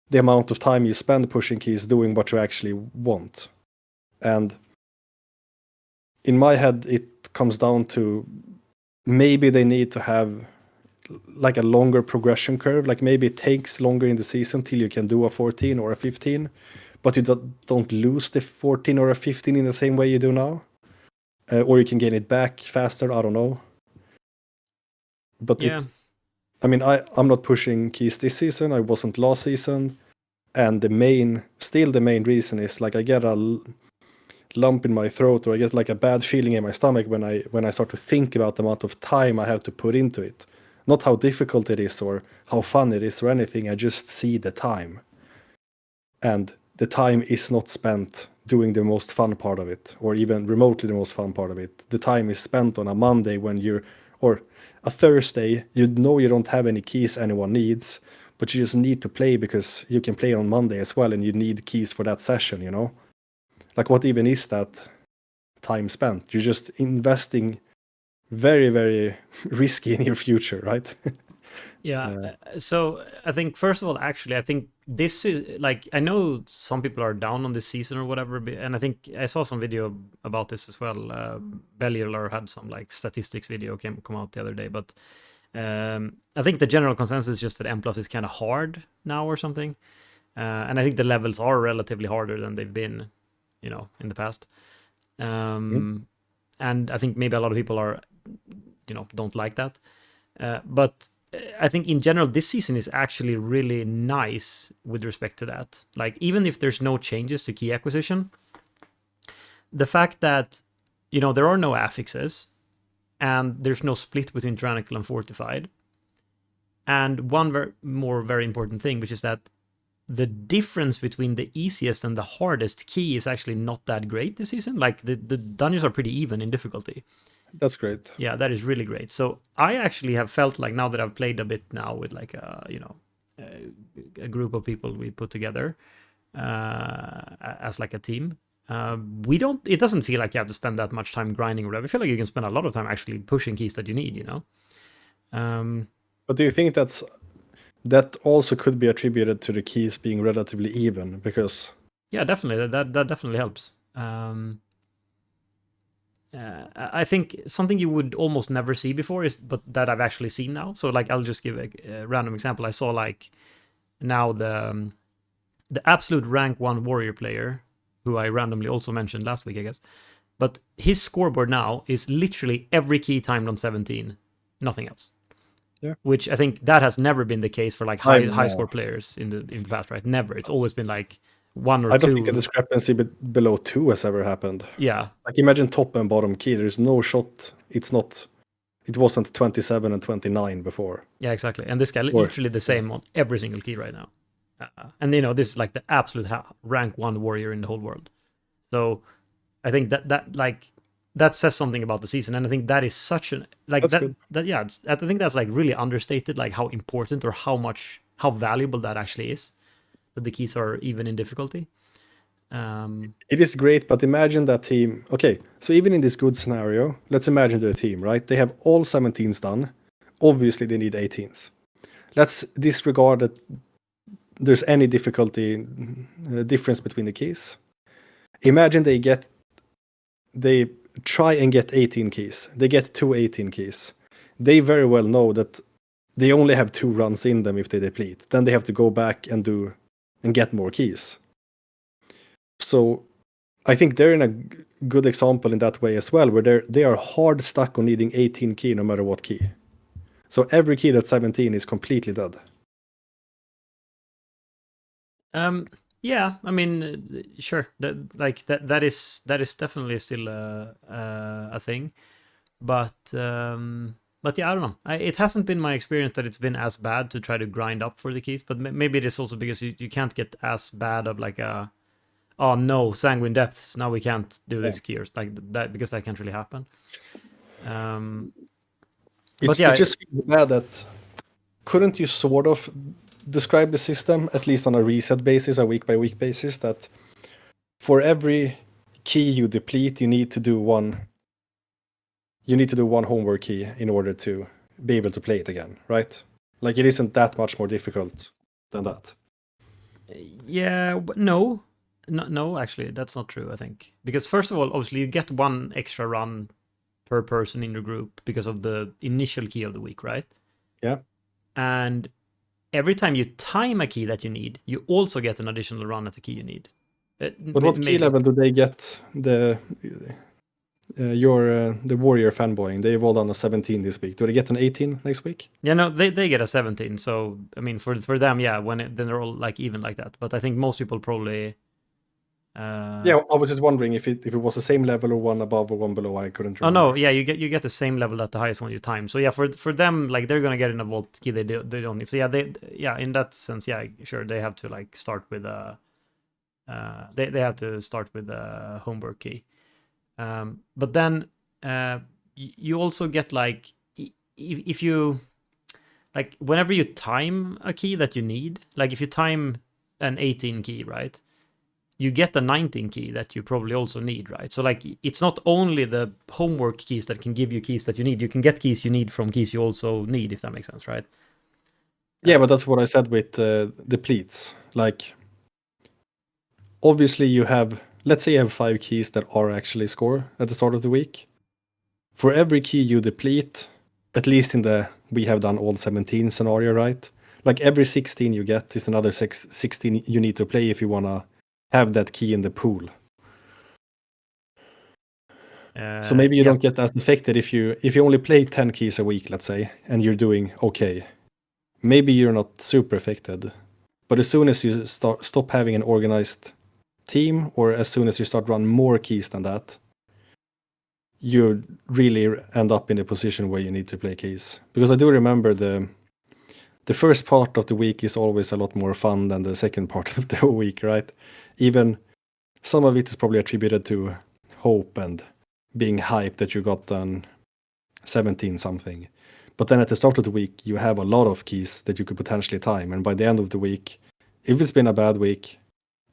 the amount of time you spend pushing keys doing what you actually want. And in my head, it comes down to maybe they need to have like a longer progression curve. Like maybe it takes longer in the season till you can do a 14 or a 15, but you don't lose the 14 or a 15 in the same way you do now. Or you can gain it back faster. I don't know. But Yeah. I mean, I'm not pushing keys this season. I wasn't last season. And still the main reason is like I get a lump in my throat, or I get like a bad feeling in my stomach when I start to think about the amount of time I have to put into it. Not how difficult it is or how fun it is or anything. I just see the time. And the time is not spent doing the most fun part of it, or even remotely the most fun part of it. The time is spent on a Monday or a Thursday, you know you don't have any keys anyone needs, but you just need to play because you can play on Monday as well, and you need keys for that session, you know? Like, what even is that time spent? You're just investing very, very risky in your future, right? Yeah. So I think first of all, actually, I think this is like I know some people are down on this season or whatever, and I think I saw some video about this as well. Bellular had some like statistics video come out the other day, but I think the general consensus is just that M plus is kind of hard now or something, and I think the levels are relatively harder than they've been, you know, in the past. And I think maybe a lot of people are, you know, don't like that, but I think in general, this season is actually really nice with respect to that. Like, even if there's no changes to key acquisition, the fact that, you know, there are no affixes and there's no split between tyrannical and fortified. And one very important thing, which is that the difference between the easiest and the hardest key is actually not that great this season. Like, the dungeons are pretty even in difficulty. That's great. Yeah, that is really great. So I actually have felt like now that I've played a bit now with like a group of people we put together as like a team. It doesn't feel like you have to spend that much time grinding or whatever. I feel like you can spend a lot of time actually pushing keys that you need, you know? But do you think that also could be attributed to the keys being relatively even? Because yeah, definitely. That definitely helps. I think something you would almost never see before but that I've actually seen now. So like, I'll just give a random example. I saw like now the absolute rank 1 warrior player, who I randomly also mentioned last week, I guess. But his scoreboard now is literally every key timed on 17, nothing else. Yeah. Which I think that has never been the case for like high score players in the past, right? Never. It's always been like 1 or 2. I don't think a discrepancy below 2 has ever happened. Yeah. Like, imagine top and bottom key. There's no shot. It wasn't 27 and 29 before. Yeah, exactly. And this guy literally the same on every single key right now. And you know, this is like the absolute rank 1 warrior in the whole world. So I think that says something about the season, and I think that is such an like that's that good. that yeah. I think that's like really understated, like how important or how valuable that actually is. That the keys are even in difficulty. It is great, but imagine that team. Okay, so even in this good scenario, let's imagine their team, right? They have all 17s done. Obviously, they need 18s. Let's disregard that there's any difficulty difference between the keys. Imagine they try and get 18 keys. They get 18 keys. They very well know that they only have 2 runs in them if they deplete. Then they have to go back and get more keys. So I think they're in a good example in that way as well, where they are hard stuck on needing 18 key no matter what key. So every key that's 17 is completely dead. Yeah, I mean, sure. That is definitely still a thing, but yeah, I don't know. It hasn't been my experience that it's been as bad to try to grind up for the keys, but maybe it is also because you can't get as bad of like a, oh no, sanguine depths, now we can't do this key, or like that, because that can't really happen. But yeah, it just feels bad that couldn't you sort of describe the system, at least on a reset basis, a week by week basis, that for every key you deplete, you need to do one homework key in order to be able to play it again, right? Like, it isn't that much more difficult than that. Yeah, no, actually, that's not true, I think. Because first of all, obviously, you get 1 extra run per person in your group because of the initial key of the week, right? Yeah. And every time you time a key that you need, you also get an additional run at the key you need. But what key level do they get the warrior fanboying? They've all done a 17 this week. Do they get an 18 next week? Yeah, no, they get a 17. So I mean, for them, yeah, then they're all like even like that. But I think most people probably. Yeah, I was just wondering if it was the same level or one above or one below. I couldn't remember. Oh no, yeah, you get the same level at the highest one you time. So yeah, for them, like, they're gonna get in a vault key they don't need. So yeah, in that sense, yeah, sure, they have to like start with They have to start with a homework key. But then you also get like if you like whenever you time a key that you need, like if you time an 18 key, right? You get a 19 key that you probably also need, right? So like it's not only the homework keys that can give you keys that you need. You can get keys you need from keys you also need, if that makes sense, right? Yeah, but that's what I said with depletes. Like, obviously you have, let's say you have 5 keys that are actually score at the start of the week. For every key you deplete, at least in the we have done all 17 scenario, right? Like every 16 you get is another 16 you need to play if you want to have that key in the pool. So maybe you Yeah. don't get as affected if you only play 10 keys a week, let's say, and you're doing okay. Maybe you're not super affected. But as soon as you stop having an organized team, or as soon as you start running more keys than that, you really end up in a position where you need to play keys. Because I do remember the first part of the week is always a lot more fun than the second part of the week, right? Even some of it is probably attributed to hope and being hyped that you got done 17 something. But then at the start of the week, you have a lot of keys that you could potentially time. And by the end of the week, if it's been a bad week,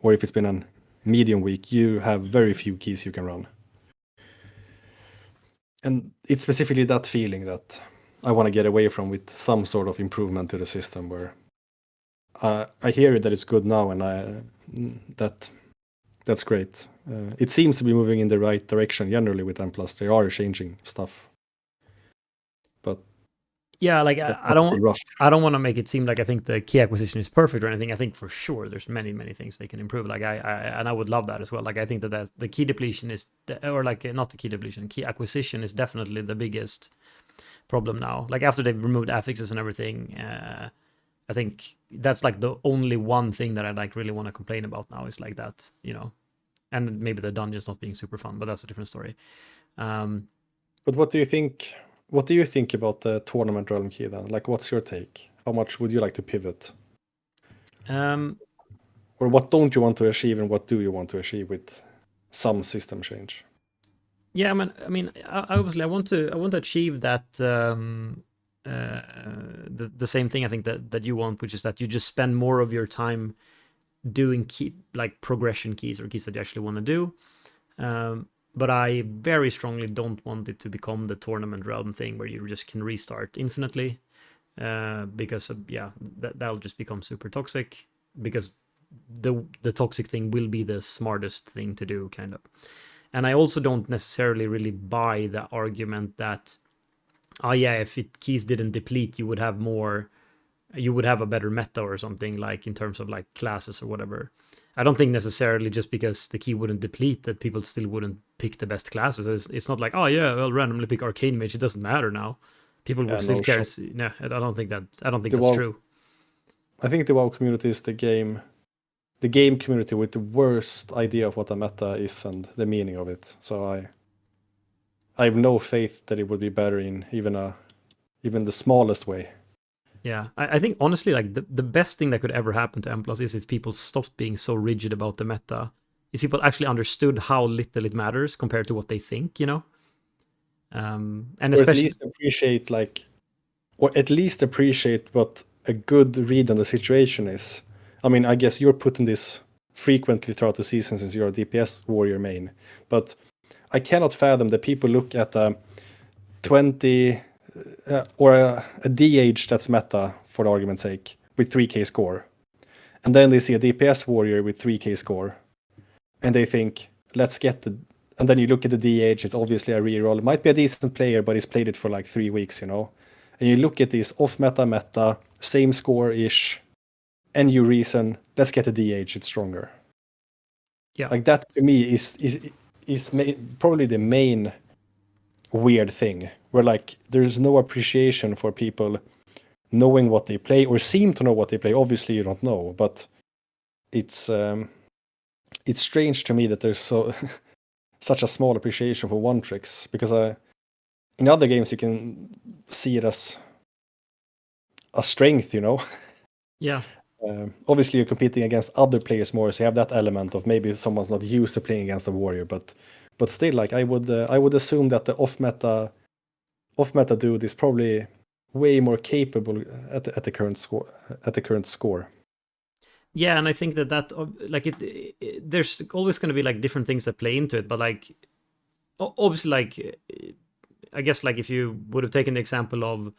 or if it's been a medium week, you have very few keys you can run. And it's specifically that feeling that I want to get away from, with some sort of improvement to the system where I hear that it's good now, and that's great. It seems to be moving in the right direction generally with M+. They are changing stuff. But Yeah, like that's I obviously rough. I don't want to make it seem like I think the key acquisition is perfect or anything. I think for sure there's many things they can improve. Like I would love that as well. Like I think that the key depletion is or like not the key depletion, key acquisition is definitely the biggest problem now. Like after they've removed affixes and everything, I think that's like the only one thing that I like really want to complain about now is like that, you know. And maybe the dungeons not being super fun, but that's a different story. But what do you think? What do you think about the tournament realm key then? Like, what's your take? How much would you like to pivot? Or what don't you want to achieve, and what do you want to achieve with some system change? Yeah, obviously, I want to achieve that the same thing I think that you want, which is that you just spend more of your time doing key like progression keys or keys that you actually want to do. But I very strongly don't want it to become the tournament realm thing where you just can restart infinitely, because that'll just become super toxic. Because the toxic thing will be the smartest thing to do, kind of. And I also don't necessarily really buy the argument that, oh yeah, if keys didn't deplete, you would have a better meta or something, like in terms of like classes or whatever. I don't think necessarily just because the key wouldn't deplete that people still wouldn't pick the best classes. It's not like, oh yeah, well, randomly pick Arcane Mage. It doesn't matter now. People would still No care. shot. No, I don't think The that's WoW, true. I think the WoW community is the game community with the worst idea of what a meta is and the meaning of it. So I have no faith that it would be better in even the smallest way. Yeah, I think honestly, like the best thing that could ever happen to M plus is if people stopped being so rigid about the meta. If people actually understood how little it matters compared to what they think, you know. And Or at especially, least appreciate what a good read on the situation is. I mean, I guess you're putting this frequently throughout the season since you're a DPS warrior main, but I cannot fathom that people look at a 20 or a DH that's meta, for the argument's sake, with 3k score, and then they see a DPS warrior with 3k score, and they think, let's get the. And then you look at the DH, it's obviously a reroll. It might be a decent player, but he's played it for like 3 weeks, you know? And you look at this off meta, same score ish, and you reason, let's get the DH, it's stronger. yeah, Like that to me is probably the main weird thing, where like there's no appreciation for people knowing what they play or seem to know what they play. Obviously, you don't know, but it's strange to me that there's such a small appreciation for one tricks, because in other games you can see it as a strength, you know. yeah, Obviously, you're competing against other players more, so you have that element of maybe someone's not used to playing against a warrior, but still, like I would assume that the off meta dude is probably way more capable at the current score. Yeah, and I think that like there's always going to be like different things that play into it, but like obviously like I guess like if you would have taken the example of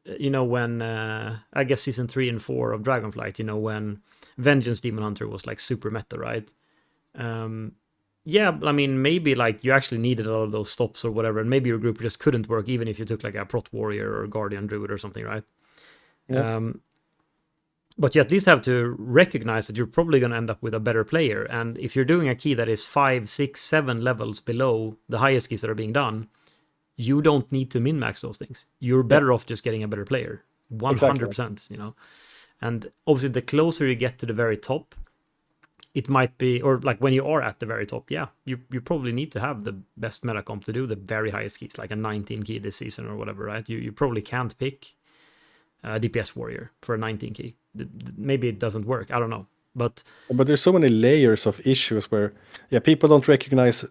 when I guess season 3 and 4 of Dragonflight, when Vengeance Demon Hunter was like super meta, right? Yeah, I mean maybe like you actually needed a lot of those stops or whatever, and maybe your group just couldn't work even if you took like a Prot Warrior or Guardian Druid or something, right? Yeah. But you at least have to recognize that you're probably going to end up with a better player. And if you're doing a key that is 5, 6, 7 levels below the highest keys that are being done, you don't need to min-max those things. You're better off just getting a better player. 100%, And obviously, the closer you get to the very top, it might be, or like when you are at the very top, yeah, you probably need to have the best meta comp to do the very highest keys, like a 19 key this season or whatever, right? You probably can't pick a DPS warrior for a 19 key. Maybe it doesn't work. I don't know. But there's so many layers of issues where, people don't recognize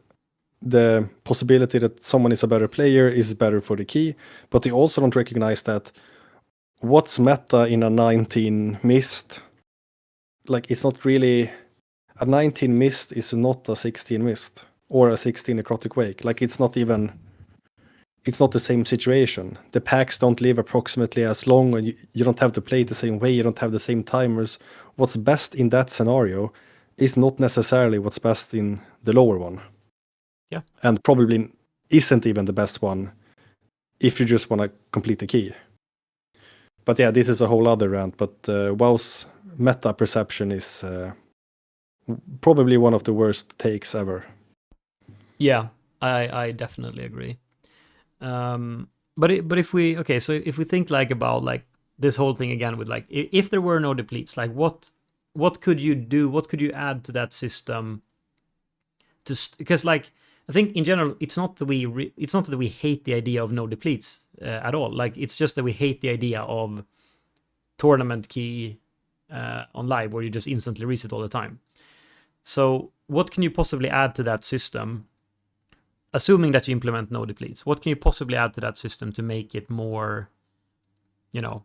the possibility that someone is a better player is better for the key, but they also don't recognize that what's meta in a 19 mist, like it's not really a 19 mist is not a 16 mist or a 16 necrotic wake. Like it's not the same situation. The packs don't live approximately as long, and you don't have to play the same way, you don't have the same timers. What's best in that scenario is not necessarily what's best in the lower one. Yeah. And probably isn't even the best one if you just want to complete the key. But yeah, this is a whole other rant, but WoW's meta perception is probably one of the worst takes ever. Yeah, I definitely agree. But if we so if we think like about like this whole thing again with like if there were no depletes, like what could you do? What could you add to that system? Because like I think in general, it's not that we hate the idea of no depletes at all. Like it's just that we hate the idea of tournament key on live where you just instantly reset all the time. So what can you possibly add to that system? Assuming that you implement no depletes, what can you possibly add to that system to make it more, Do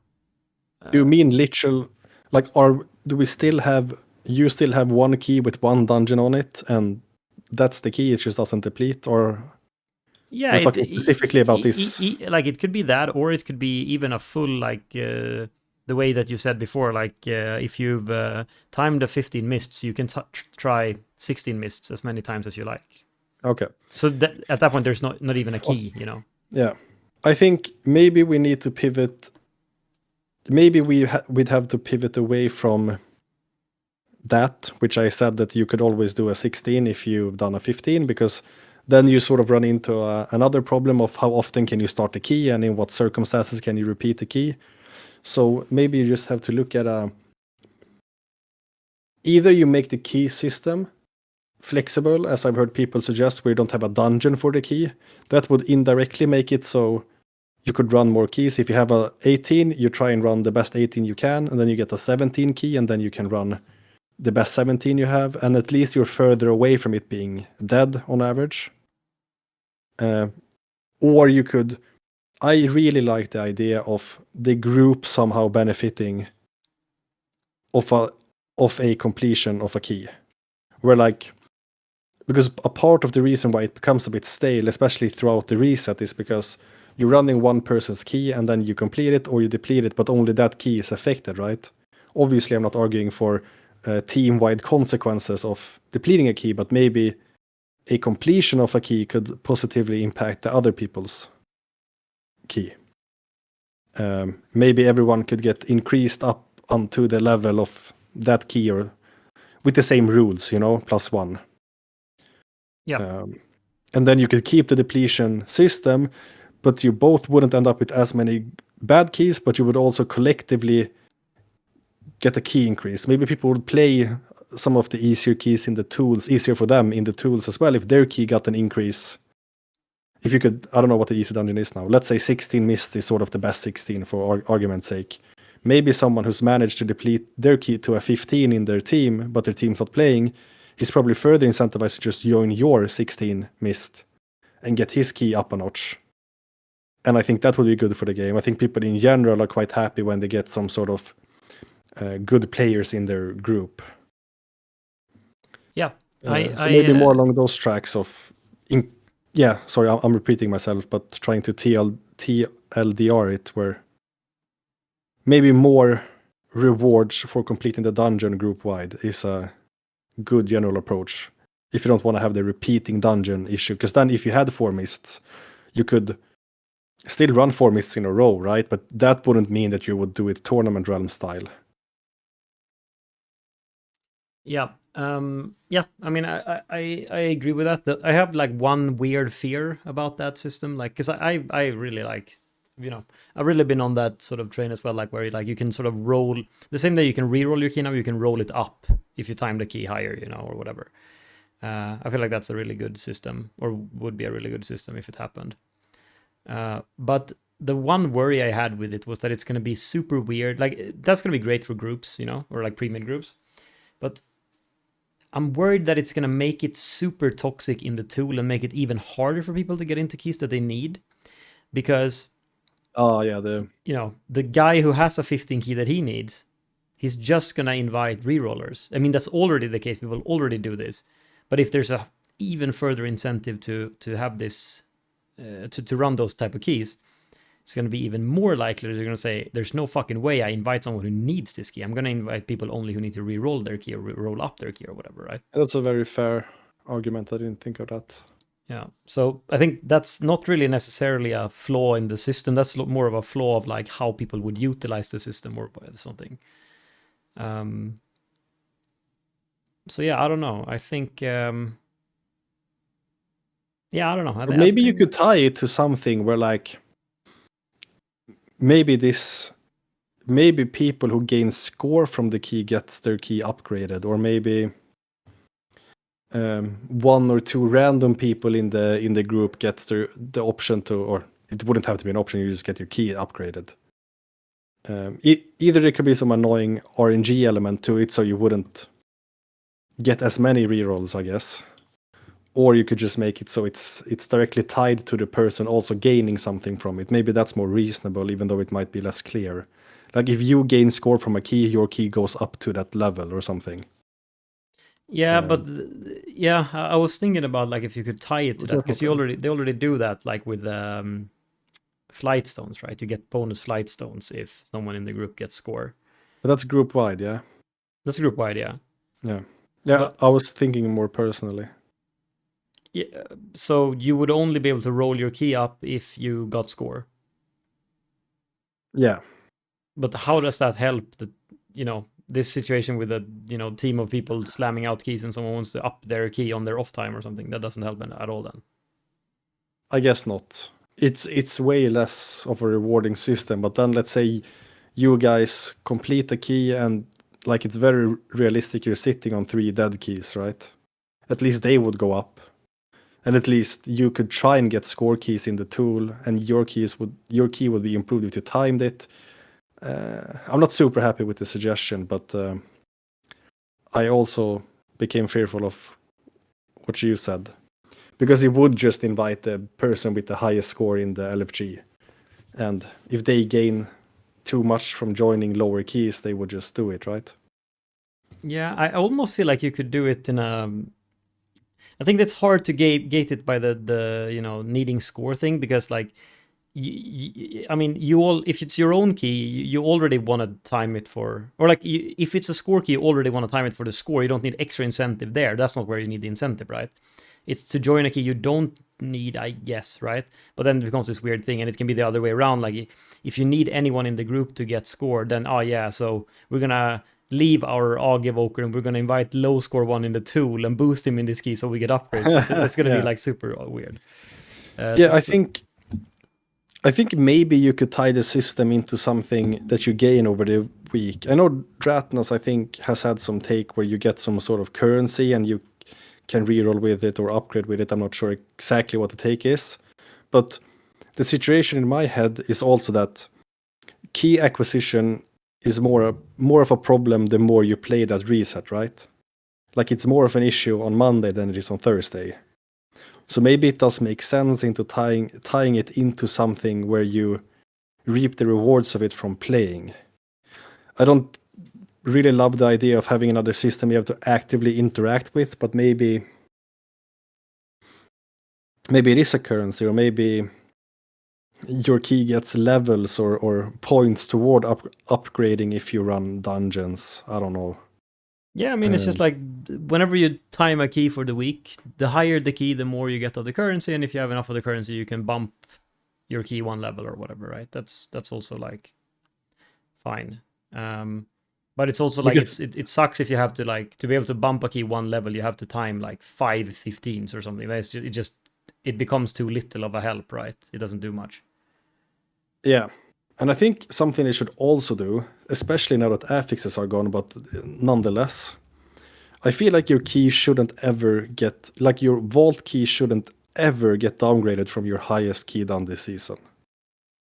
you mean literal, like, do we still have, you still have one key with one dungeon on it, and that's the key, it just doesn't deplete, or yeah, we're talking specifically about this? like it could be that, or it could be even a full like the way that you said before, like if you've timed the 15 mists, you can try 16 mists as many times as you like. Okay. So at that point, there's not even a key, Yeah. I think maybe we need to pivot. Maybe we'd have to pivot away from that, which I said that you could always do a 16 if you've done a 15, because then you sort of run into another problem of how often can you start the key and in what circumstances can you repeat the key. So maybe you just have to look at either you make the key system flexible, as I've heard people suggest, where you don't have a dungeon for the key. That would indirectly make it so you could run more keys. If you have a 18, you try and run the best 18 you can, and then you get a 17 key, and then you can run the best 17 you have, and at least you're further away from it being dead on average. Or you could, I really like the idea of the group somehow benefiting of a completion of a key, where like, because a part of the reason why it becomes a bit stale, especially throughout the reset, is because you're running one person's key and then you complete it or you deplete it, but only that key is affected, right? Obviously, I'm not arguing for team-wide consequences of depleting a key, but maybe a completion of a key could positively impact the other people's key. Maybe everyone could get increased up onto the level of that key, or with the same rules, +1. Yeah. And then you could keep the depletion system, but you both wouldn't end up with as many bad keys, but you would also collectively get a key increase. Maybe people would play some of the easier keys in the tools, easier for them in the tools as well, if their key got an increase. If you could, I don't know what the easy dungeon is now. Let's say 16 mist is sort of the best 16 for argument's sake. maybe someone who's managed to deplete their key to a 15 in their team, but their team's not playing, he's probably further incentivized to just join your 16 mist and get his key up a notch. And I think that would be good for the game. I think people in general are quite happy when they get some sort of good players in their group. Yeah, so maybe more along those tracks of, sorry, I'm repeating myself, but trying to TLDR it, where maybe more rewards for completing the dungeon group wide is a good general approach. If you don't want to have the repeating dungeon issue, because then if you had 4 mists, you could still run 4 mists in a row, right? But that wouldn't mean that you would do it tournament realm style. Yeah. Yeah, I mean, I agree with that. I have like one weird fear about that system, like, because I really like, I've really been on that sort of train as well, like where like you can sort of roll the same day you can re-roll your key now, you can roll it up if you time the key higher, or whatever. I feel like that's a really good system, or would be a really good system if it happened. But the one worry I had with it was that it's going to be super weird. Like, that's going to be great for groups, or like pre-mid groups. But I'm worried that it's going to make it super toxic in the tool and make it even harder for people to get into keys that they need. Because, the guy who has a 15 key that he needs, he's just going to invite rerollers. I mean, that's already the case. People already do this. But if there's a even further incentive to have this, to run those type of keys, it's going to be even more likely they're going to say, there's no fucking way I invite someone who needs this key. I'm going to invite people only who need to re-roll their key or roll up their key or whatever, right? That's a very fair argument. I didn't think of that. Yeah. So I think that's not really necessarily a flaw in the system. That's more of a flaw of like how people would utilize the system or something. So yeah, I don't know. I think... yeah, I don't know. Maybe you could tie it to something where like... Maybe people who gain score from the key gets their key upgraded, or maybe 1 or 2 random people in the group gets the option to, or it wouldn't have to be an option, you just get your key upgraded. Either there could be some annoying RNG element to it, so you wouldn't get as many rerolls, I guess. Or you could just make it so it's directly tied to the person also gaining something from it. Maybe that's more reasonable, even though it might be less clear. Like if you gain score from a key, your key goes up to that level or something. Yeah, but yeah, I was thinking about like if you could tie it to that, because they already do that, like with flight stones, right? You get bonus flight stones if someone in the group gets score. But that's group wide, yeah. That's group wide, yeah. Yeah. But I was thinking more personally. Yeah, so you would only be able to roll your key up if you got score. Yeah. But how does that help the, this situation with a, team of people slamming out keys and someone wants to up their key on their off time or something? That doesn't help at all then. I guess not. It's way less of a rewarding system, but then let's say you guys complete the key and like it's very realistic you're sitting on 3 dead keys, right? At least they would go up. And at least you could try and get score keys in the tool, and your key would be improved if you timed it. I'm not super happy with the suggestion, but I also became fearful of what you said, because you would just invite the person with the highest score in the LFG, and if they gain too much from joining lower keys, they would just do it, right? Yeah, I almost feel like you could do it in a... I think that's hard to gate it by the needing score thing, because like I mean, if it's your own key, you already want to time it for, or like if it's a score key, you already want to time it for the score. You don't need extra incentive there. That's not where you need the incentive, right? It's to join a key you don't need, I guess, right? But then it becomes this weird thing, and it can be the other way around. Like if you need anyone in the group to get score, then so we're gonna leave our AG evoker and we're gonna invite low score one in the tool and boost him in this key so we get upgrades. That's gonna be like super weird. I think maybe you could tie the system into something that you gain over the week. I know Dratnos, I think, has had some take where you get some sort of currency and you can reroll with it or upgrade with it. I'm not sure exactly what the take is. But the situation in my head is also that key acquisition is more of a problem the more you play that reset, right? Like it's more of an issue on Monday than it is on Thursday. So maybe it does make sense into tying it into something where you reap the rewards of it from playing. I don't really love the idea of having another system you have to actively interact with, but maybe it is a currency, or maybe your key gets levels or points toward upgrading if you run dungeons. I don't know. Yeah, I mean, it's just like whenever you time a key for the week, the higher the key, the more you get of the currency, and if you have enough of the currency, you can bump your key one level or whatever, right? That's also like fine. But it's also like Because it sucks if you have to like to be able to bump a key one level, you have to time like 5 15s or something. It becomes too little of a help, right? It doesn't do much. yeah, and I think something they should also do, especially now that affixes are gone, but nonetheless, I feel like your key shouldn't ever get, like your vault key shouldn't ever get downgraded from your highest key done this season.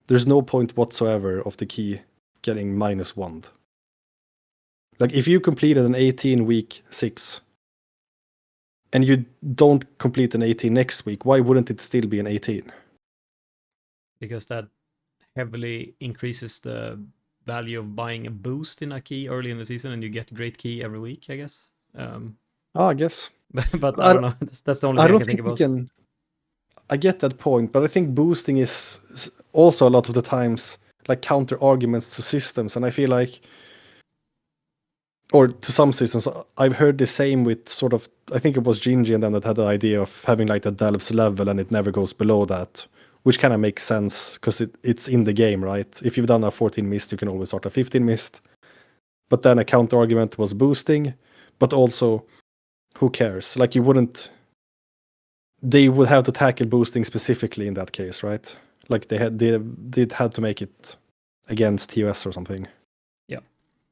There's no point whatsoever of the key getting -1. Like if you completed an 18 week 6 and you don't complete an 18 next week, why wouldn't it still be an 18? Because that heavily increases the value of buying a boost in a key early in the season, and you get great key every week, I guess. I guess. But I, I don't know. That's the only I thing I don't can think think we about. can. I get that point, but I think boosting is also a lot of the times like counter arguments to systems, and I feel like, or to some systems, I've heard the same with sort of, I think it was Gingy and then that had the idea of having like the Delves level and it never goes below that, which kind of makes sense because it's in the game, right? If you've done a 14 mist, you can always start a 15 mist. But then a counter argument was boosting, but also who cares? Like they would have to tackle boosting specifically in that case, right? Like they had to make it against TOS or something.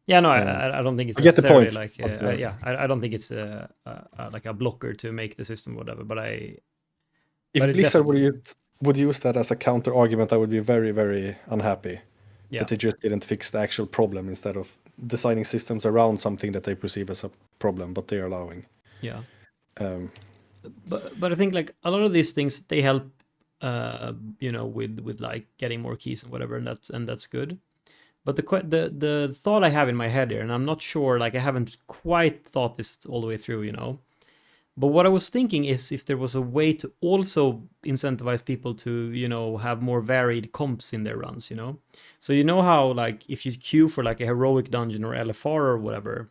Yeah, no, Um, I don't think it's I get the necessarily point, like but yeah, I don't think it's like a blocker to make the system whatever, if but it Blizzard definitely would use that as a counter argument, I would be very, very unhappy yeah that they just didn't fix the actual problem instead of designing systems around something that they perceive as a problem, but they're allowing. yeah. Um, But I think like a lot of these things they help with like getting more keys and whatever, and that's good. But the thought I have in my head here, and I'm not sure, like I haven't quite thought this all the way through. But what I was thinking is if there was a way to also incentivize people to have more varied comps in their runs. So you know how like if you queue for like a heroic dungeon or LFR or whatever,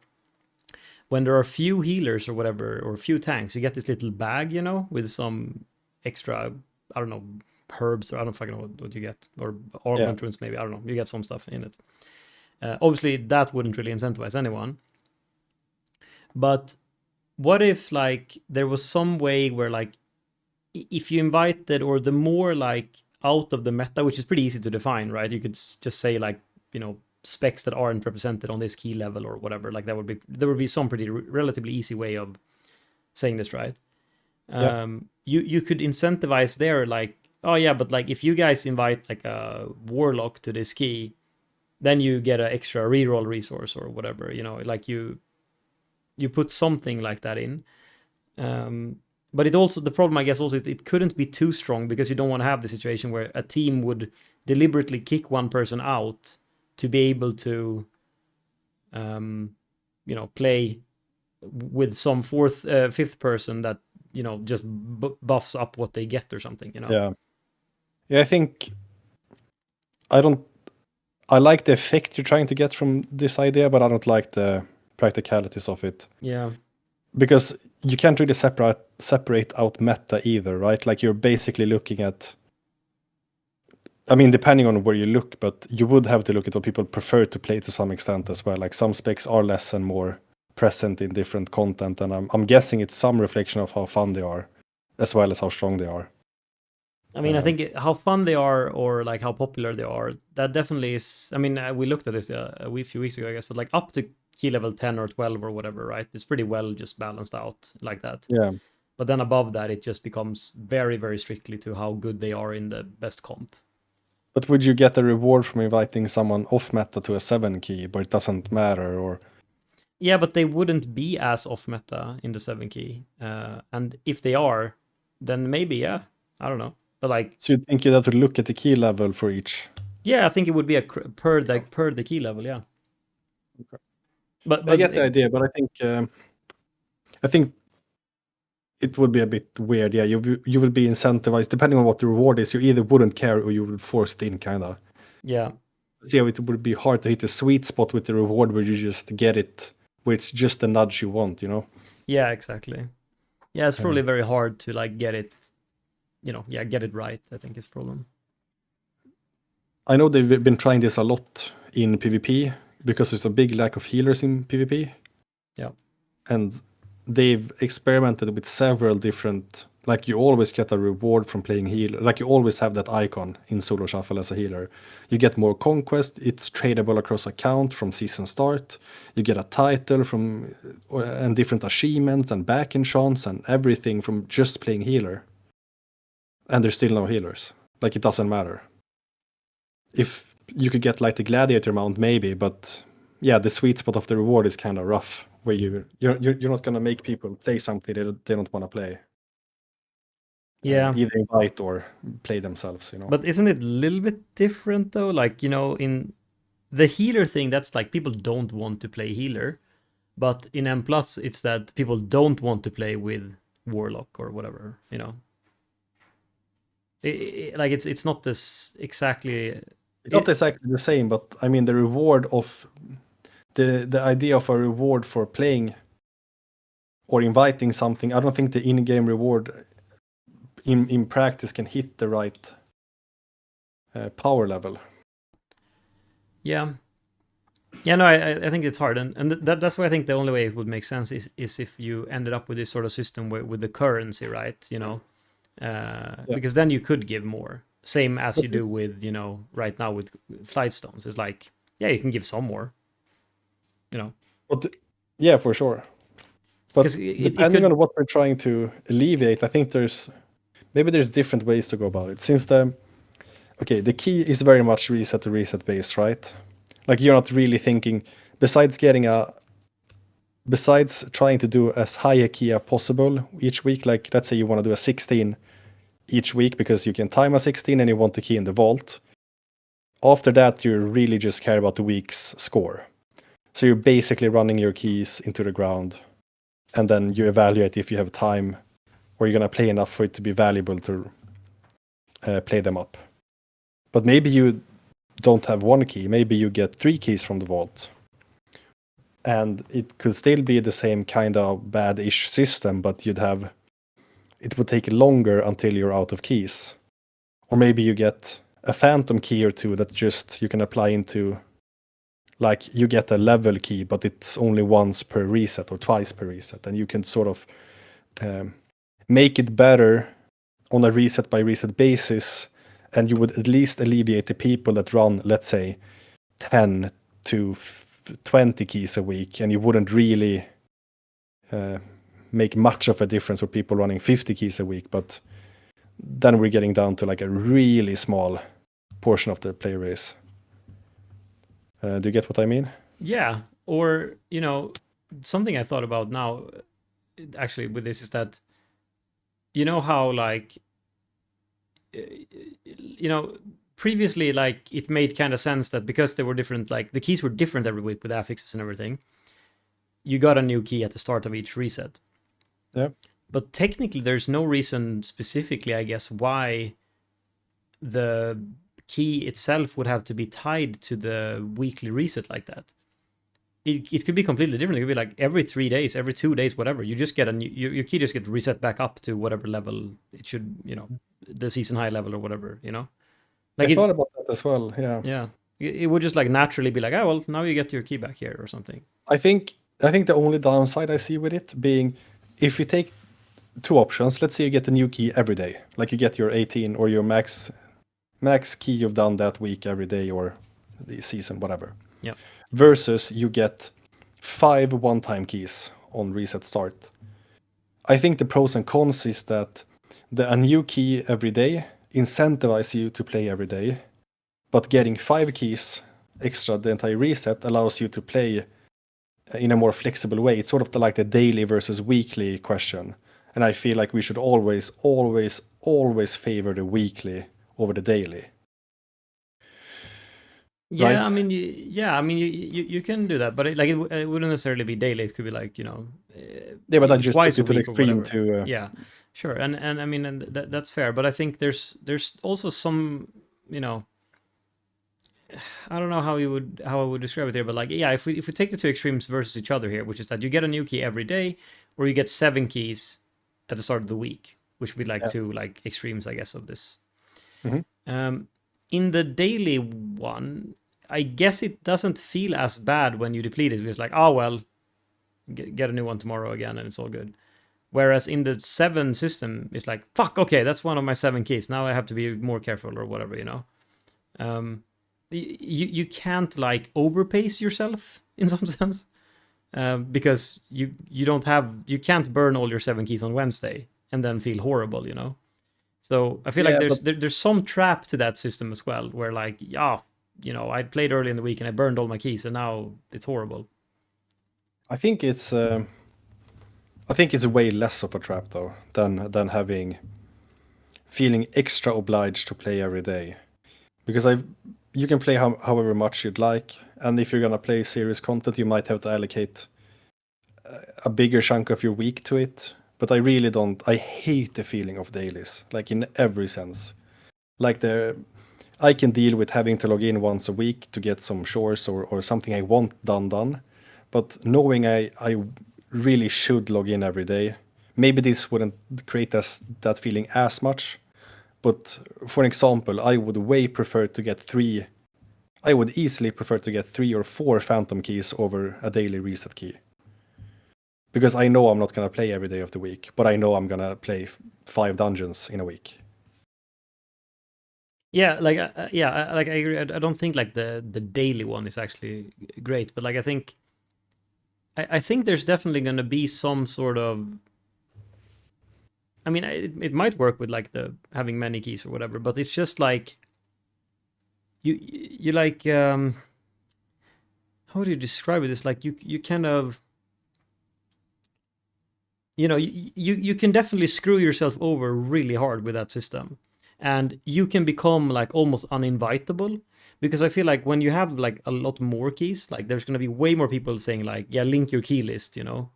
when there are few healers or whatever, or few tanks, you get this little bag, with some extra, I don't know, herbs, or I don't fucking know what you get, or yeah, augment runes maybe, I don't know, you get some stuff in it. Obviously, that wouldn't really incentivize anyone. But what if like there was some way where like if you invited, or the more like out of the meta, which is pretty easy to define, right? You could just say like specs that aren't represented on this key level or whatever. Like there would be some pretty relatively easy way of saying this, right? yeah, You could incentivize there, like, oh yeah, but like if you guys invite like a warlock to this key, then you get an extra reroll resource or whatever. Like you put something like that in. But the problem, I guess, also is it couldn't be too strong, because you don't want to have the situation where a team would deliberately kick one person out to be able to, play with some fifth person that just buffs up what they get or something. yeah, yeah. I think I don't. I like the effect you're trying to get from this idea, but I don't like the practicalities of it. Yeah. Because you can't really separate out meta either, right? Like you're basically looking at, I mean, depending on where you look, but you would have to look at what people prefer to play to some extent as well. Like some specs are less and more present in different content, and I'm guessing it's some reflection of how fun they are, as well as how strong they are. I mean, I think how fun they are, or like how popular they are, that definitely is. I mean, we looked at this a few weeks ago, I guess, but like up to key level 10 or 12 or whatever, right? It's pretty well just balanced out like that. Yeah, But then above that, it just becomes very, very strictly to how good they are in the best comp. But would you get a reward from inviting someone off meta to a 7 key, but it doesn't matter? Or Yeah, but they wouldn't be as off meta in the 7 key. And if they are, then maybe, yeah. I don't know. But like, so you think you'd have to look at the key level for each? yeah, I think it would be a per the key level, yeah. Okay. But I get the idea, but I think it would be a bit weird. Yeah, you will be incentivized depending on what the reward is. You either wouldn't care or you would force it in, kind of. yeah. See how it would be hard to hit the sweet spot with the reward where you just get it, where it's just the nudge you want, you know? Yeah, exactly. Yeah, it's probably Um, very hard to like get it, get it right, I think is problem. I know they've been trying this a lot in PvP because there's a big lack of healers in PvP. Yeah. And they've experimented with several different, like you always get a reward from playing healer, like you always have that icon in solo shuffle as a healer. You get more conquest, it's tradable across account from season start. You get a title from and different achievements and back enchants and everything from just playing healer. And there's still no healers. Like it doesn't matter. If you could get like the gladiator mount maybe, but yeah, the sweet spot of the reward is kind of rough, where you're not gonna make people play something they don't want to play. Yeah. Either invite or play themselves, you know. But isn't it a little bit different though? Like, in the healer thing, that's like people don't want to play healer. But in M plus, it's that people don't want to play with Warlock or whatever, you know. Like it's not this exactly. It's not exactly the same, but I mean the reward of the idea of a reward for playing or inviting something. I don't think the in-game reward in practice can hit the right power level. Yeah. Yeah, no, I think it's hard, and that's why I think the only way it would make sense is if you ended up with this sort of system with the currency, right? Because then you could give more, same as you do with right now with flight stones. It's like, yeah, you can give some more, But yeah, for sure. But 'Cause it depending could. on what we're trying to alleviate, I think there's different ways to go about it. Since the key is very much reset to reset based, right? Like you're not really thinking besides trying to do as high a key as possible each week. Like let's say you want to do a 16 each week because you can time a 16 and you want the key in the vault. After that, you really just care about the week's score. So you're basically running your keys into the ground, and then you evaluate if you have time or you're going to play enough for it to be valuable to play them up. But maybe you don't have one key. Maybe you get 3 keys from the vault. And it could still be the same kind of bad-ish system, but it would take longer until you're out of keys. Or maybe you get a phantom key or two that just you can apply into, like you get a level key, but it's only once per reset or twice per reset. And you can sort of make it better on a reset by reset basis. And you would at least alleviate the people that run, let's say, 10 to 20 keys a week, and you wouldn't really make much of a difference for people running 50 keys a week. But then we're getting down to like a really small portion of the player base. Do you get what I mean? Yeah, or something I thought about now, actually, with this is that how like previously, like it made kind of sense that because they were different, like the keys were different every week with affixes and everything, you got a new key at the start of each reset. Yeah. But technically there's no reason specifically, I guess, why the key itself would have to be tied to the weekly reset like that. It could be completely different. It could be like every 3 days, every 2 days, whatever. You just get a new, your key just get reset back up to whatever level it should, the season high level or whatever, Like I thought about that as well. Yeah. Yeah. It would just like naturally be like, oh well, now you get your key back here or something. I think the only downside I see with it being if you take 2 options, let's say you get a new key every day, like you get your 18 or your max key you've done that week every day or the season, whatever. Yeah. Versus you get 5 one-time keys on reset start. I think the pros and cons is that a new key every day incentivize you to play every day, but getting 5 keys extra the entire reset allows you to play in a more flexible way. It's sort of like the daily versus weekly question. And I feel like we should always, always, always favor the weekly over the daily. Yeah, Right? I mean, you can do that, but it wouldn't necessarily be daily. It could be like, Yeah, but I just took twice a it to the week or extreme whatever. to. Yeah, sure. And I mean, and that's fair. But I think there's also some, I don't know how I would describe it here, but like, yeah, if we take the two extremes versus each other here, which is that you get a new key every day, or you get 7 keys at the start of the week, which would be like Yeah. two like extremes, I guess, of this. Mhm. In the daily one, I guess it doesn't feel as bad when you deplete it. It's like, oh well, get a new one tomorrow again, and it's all good. Whereas in the 7 system, it's like, fuck, okay, that's one of my 7 keys. Now I have to be more careful or whatever, you can't like overpace yourself in some sense, because you can't burn all your 7 keys on Wednesday and then feel horrible. So I feel like Yeah, but there's some trap to that system as well, where like, yeah, I played early in the week and I burned all my keys, and now it's horrible. I think it's way less of a trap though than having feeling extra obliged to play every day, because you can play however much you'd like, and if you're gonna play serious content, you might have to allocate a bigger chunk of your week to it. But I really don't. I hate the feeling of dailies, like in every sense. Like I can deal with having to log in once a week to get some chores or something I want done. But knowing I really should log in every day, maybe this wouldn't create that feeling as much. But for example, I would way prefer to get 3. I would easily prefer to get 3 or 4 phantom keys over a daily reset key. Because I know I'm not gonna play every day of the week, but I know I'm gonna play 5 dungeons in a week. Yeah, like like I agree. I don't think like the daily one is actually great, but like I think there's definitely going to be some sort of. I mean, it might work with like the having many keys or whatever, but it's just like you like how do you describe it? It's like you kind of you can definitely screw yourself over really hard with that system, and you can become like almost uninvitable, because I feel like when you have like a lot more keys, like there's going to be way more people saying like, yeah, link your key list, uh,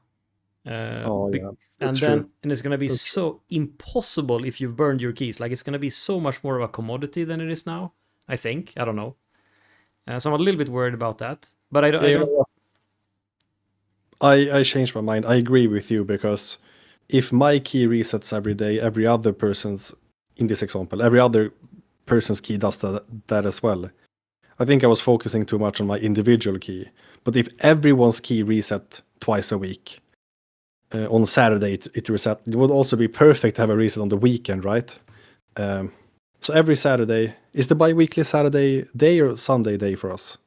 Oh yeah, that's and true. then it's going to be That's true. so impossible if you've burned your keys. Like it's going to be so much more of a commodity than it is now, I think. I don't know. So I'm a little bit worried about that, but Yeah, I you know don't. what? I changed my mind. I agree with you, because if my key resets every day, every other person's, in this example, every other person's key does that as well. I think I was focusing too much on my individual key. But if everyone's key reset twice a week, on Saturday it reset, it would also be perfect to have a reset on the weekend, right? So every Saturday, is the bi-weekly Saturday day or Sunday day for us?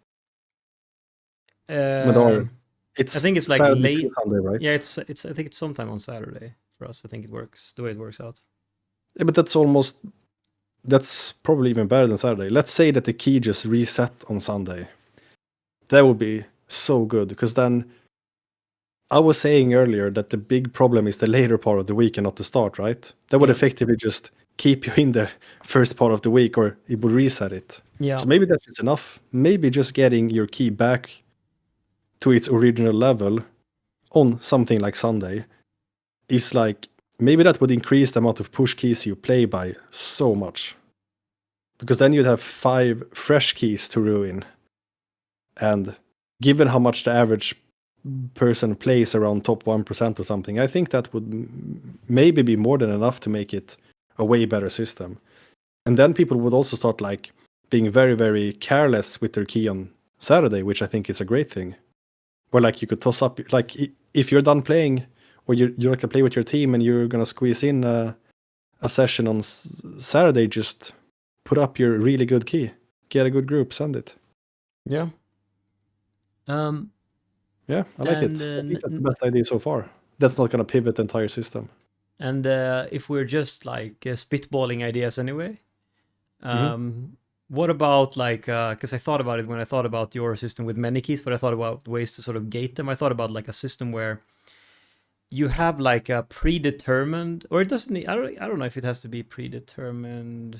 Madar, I it's think it's like Saturday to late. Sunday, Yeah, right? it's. I think it's sometime on Saturday for us. I think it works the way it works out. Yeah, but that's probably even better than Saturday. Let's say that the key just reset on Sunday. That would be so good, because then I was saying earlier that the big problem is the later part of the week and not the start, right? That would Yeah. effectively just keep you in the first part of the week, or it would reset it. Yeah. So maybe that's just enough. Maybe just getting your key back to its original level on something like Sunday is like, maybe that would increase the amount of push keys you play by so much. Because then you'd have 5 fresh keys to ruin. And given how much the average person plays around top 1% or something, I think that would maybe be more than enough to make it a way better system. And then people would also start like being very, very careless with their key on Saturday, which I think is a great thing. Where like you could toss up, like if you're done playing, or you're gonna play with your team and you're gonna squeeze in a session on Saturday, just put up your really good key, get a good group, send it. Yeah. Um. Yeah, I like And it. I think that's the best idea so far. That's not gonna pivot the entire system. if we're just like spitballing ideas anyway, Hmm. um, What about like, because I thought about it when I thought about your system with many keys, but I thought about ways to sort of gate them. I thought about like a system where you have like a predetermined, or it doesn't need, I don't know if it has to be predetermined.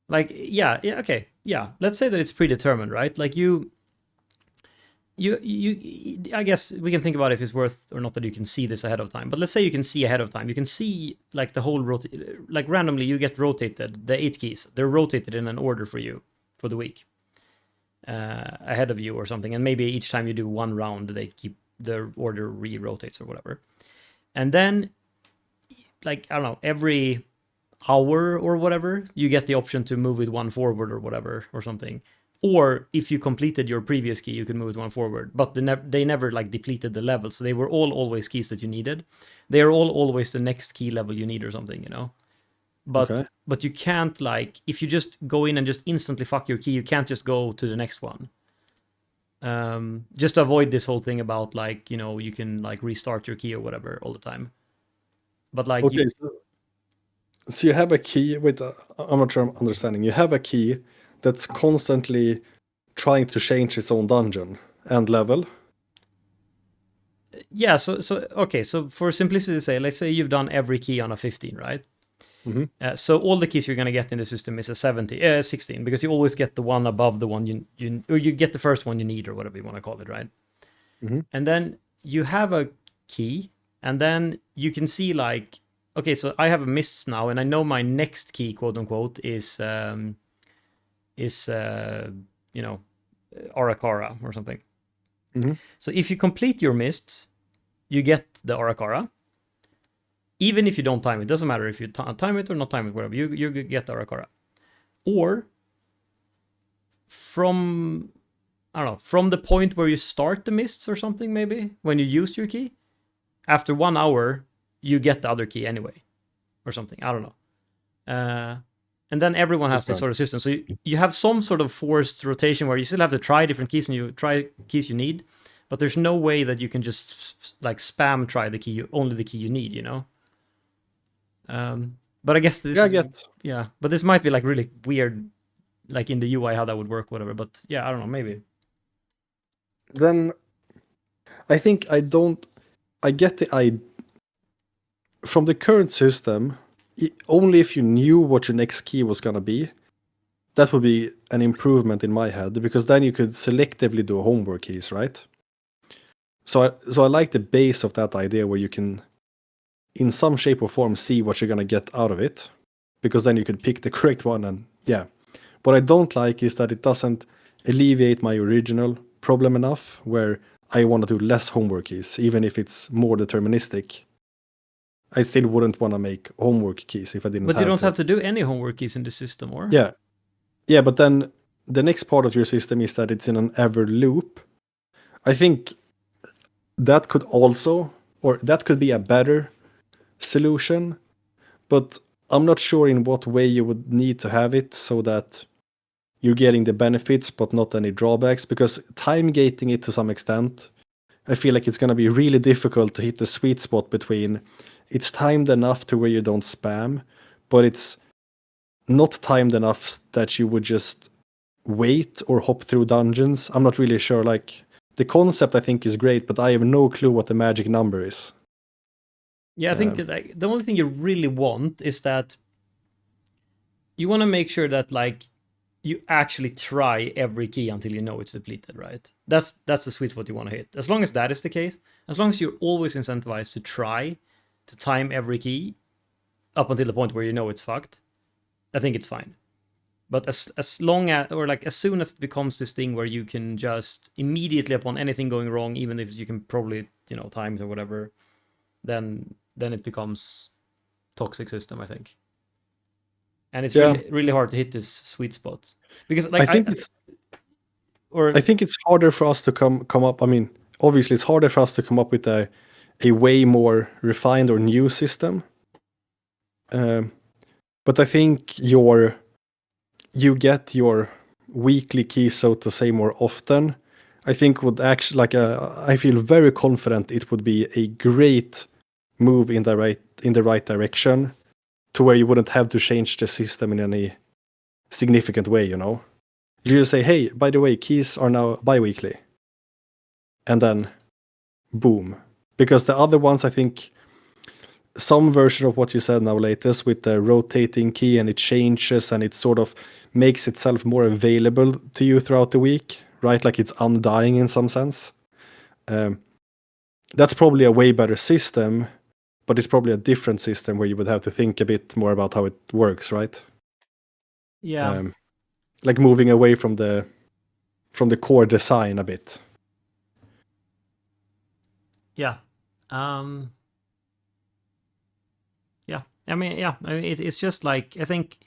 Like, yeah, okay, yeah. Let's say that it's predetermined, right? Like I guess we can think about if it's worth or not that you can see this ahead of time. But let's say you can see ahead of time. You can see like the whole like randomly you get rotated the 8 keys. They're rotated in an order for you for the week ahead of you or something. And maybe each time you do one round, they keep the order re-rotates or whatever. And then, like, I don't know, every hour or whatever, you get the option to move it one forward or whatever or something. Or if you completed your previous key, you could move it one forward. But they never like depleted the levels. So they were all always keys that you needed. They are all always the next key level you need or something, you know. But Okay. but you can't like if you just go in and just instantly fuck your key, you can't just go to the next one. Just to avoid this whole thing about like, you know, you can like restart your key or whatever all the time. But like Okay, so you have a key. Wait, I'm not sure I'm understanding. You have a key that's constantly trying to change its own dungeon and level. yeah, so okay, so for simplicity's sake, let's say you've done every key on a 15, right? Mm-hmm. So all the keys you're going to get in the system is a 16, because you always get the one above the one or you get the first one you need or whatever you want to call it, right? Mm-hmm. And then you have a key, and then you can see like, okay, so I have a mists now, and I know my next key, quote unquote, is you know, Arakara or something. Mm-hmm. So if you complete your mists, you get the Arakara. Even if you don't time it, doesn't matter if you time it or not time it, whatever, you get the Arakara. Or from, I don't know, from the point where you start the mists or something, maybe when you used your key, after 1 hour, you get the other key anyway, or something. I don't know. And then everyone has this Okay. sort of system. So you have some sort of forced rotation where you still have to try different keys and you try keys you need, but there's no way that you can just like spam try the key, only the key you need, you know? But I guess this Yeah, I is, get. yeah, but this might be like really weird, like in the UI, how that would work, whatever. But yeah, I don't know, maybe. Then I think I don't. I get the I from the current system. Only if you knew what your next key was gonna be, that would be an improvement in my head, because then you could selectively do homework keys, right? So I like the base of that idea where you can, in some shape or form, see what you're gonna get out of it, because then you could pick the correct one. And yeah, what I don't like is that it doesn't alleviate my original problem enough, where I want to do less homework keys, even if it's more deterministic. I still wouldn't want to make homework keys if I didn't But you have don't to. have to do any homework keys in the system, or? Yeah, yeah, but then the next part of your system is that it's in an ever loop. I think that could also, or that could be a better solution, but I'm not sure in what way you would need to have it so that you're getting the benefits but not any drawbacks, because time gating it to some extent, I feel like it's going to be really difficult to hit the sweet spot between it's timed enough to where you don't spam, but it's not timed enough that you would just wait or hop through dungeons. I'm not really sure. Like, the concept I think is great, but I have no clue what the magic number is. Yeah, I think that like, the only thing you really want is that you want to make sure that like you actually try every key until you know it's depleted, right? That's the sweet spot you want to hit. As long as that is the case, as long as you're always incentivized to try to time every key up until the point where you know it's fucked, I think it's fine. But as long as, or like as soon as it becomes this thing where you can just immediately upon anything going wrong, even if you can probably, you know, time it or whatever, then it becomes toxic system, I think. And it's Yeah, really hard to hit this sweet spot because I like think it's or I think it's harder for us to come up. I mean, obviously, it's harder for us to come up with a way more refined or new system. Um, but I think you get your weekly keys, so to say, more often. I think would actually I feel very confident it would be a great move in the right direction, to where you wouldn't have to change the system in any significant way, you know. You just say, hey, by the way, keys are now bi-weekly. And then, boom. Because the other ones, I think, some version of what you said now latest with the rotating key and it changes and it sort of makes itself more available to you throughout the week, right? Like it's undying in some sense. That's probably a way better system, but it's probably a different system where you would have to think a bit more about how it works, right? Yeah. Like moving away from the core design a bit. Yeah. Yeah. I mean, it's just like, I think,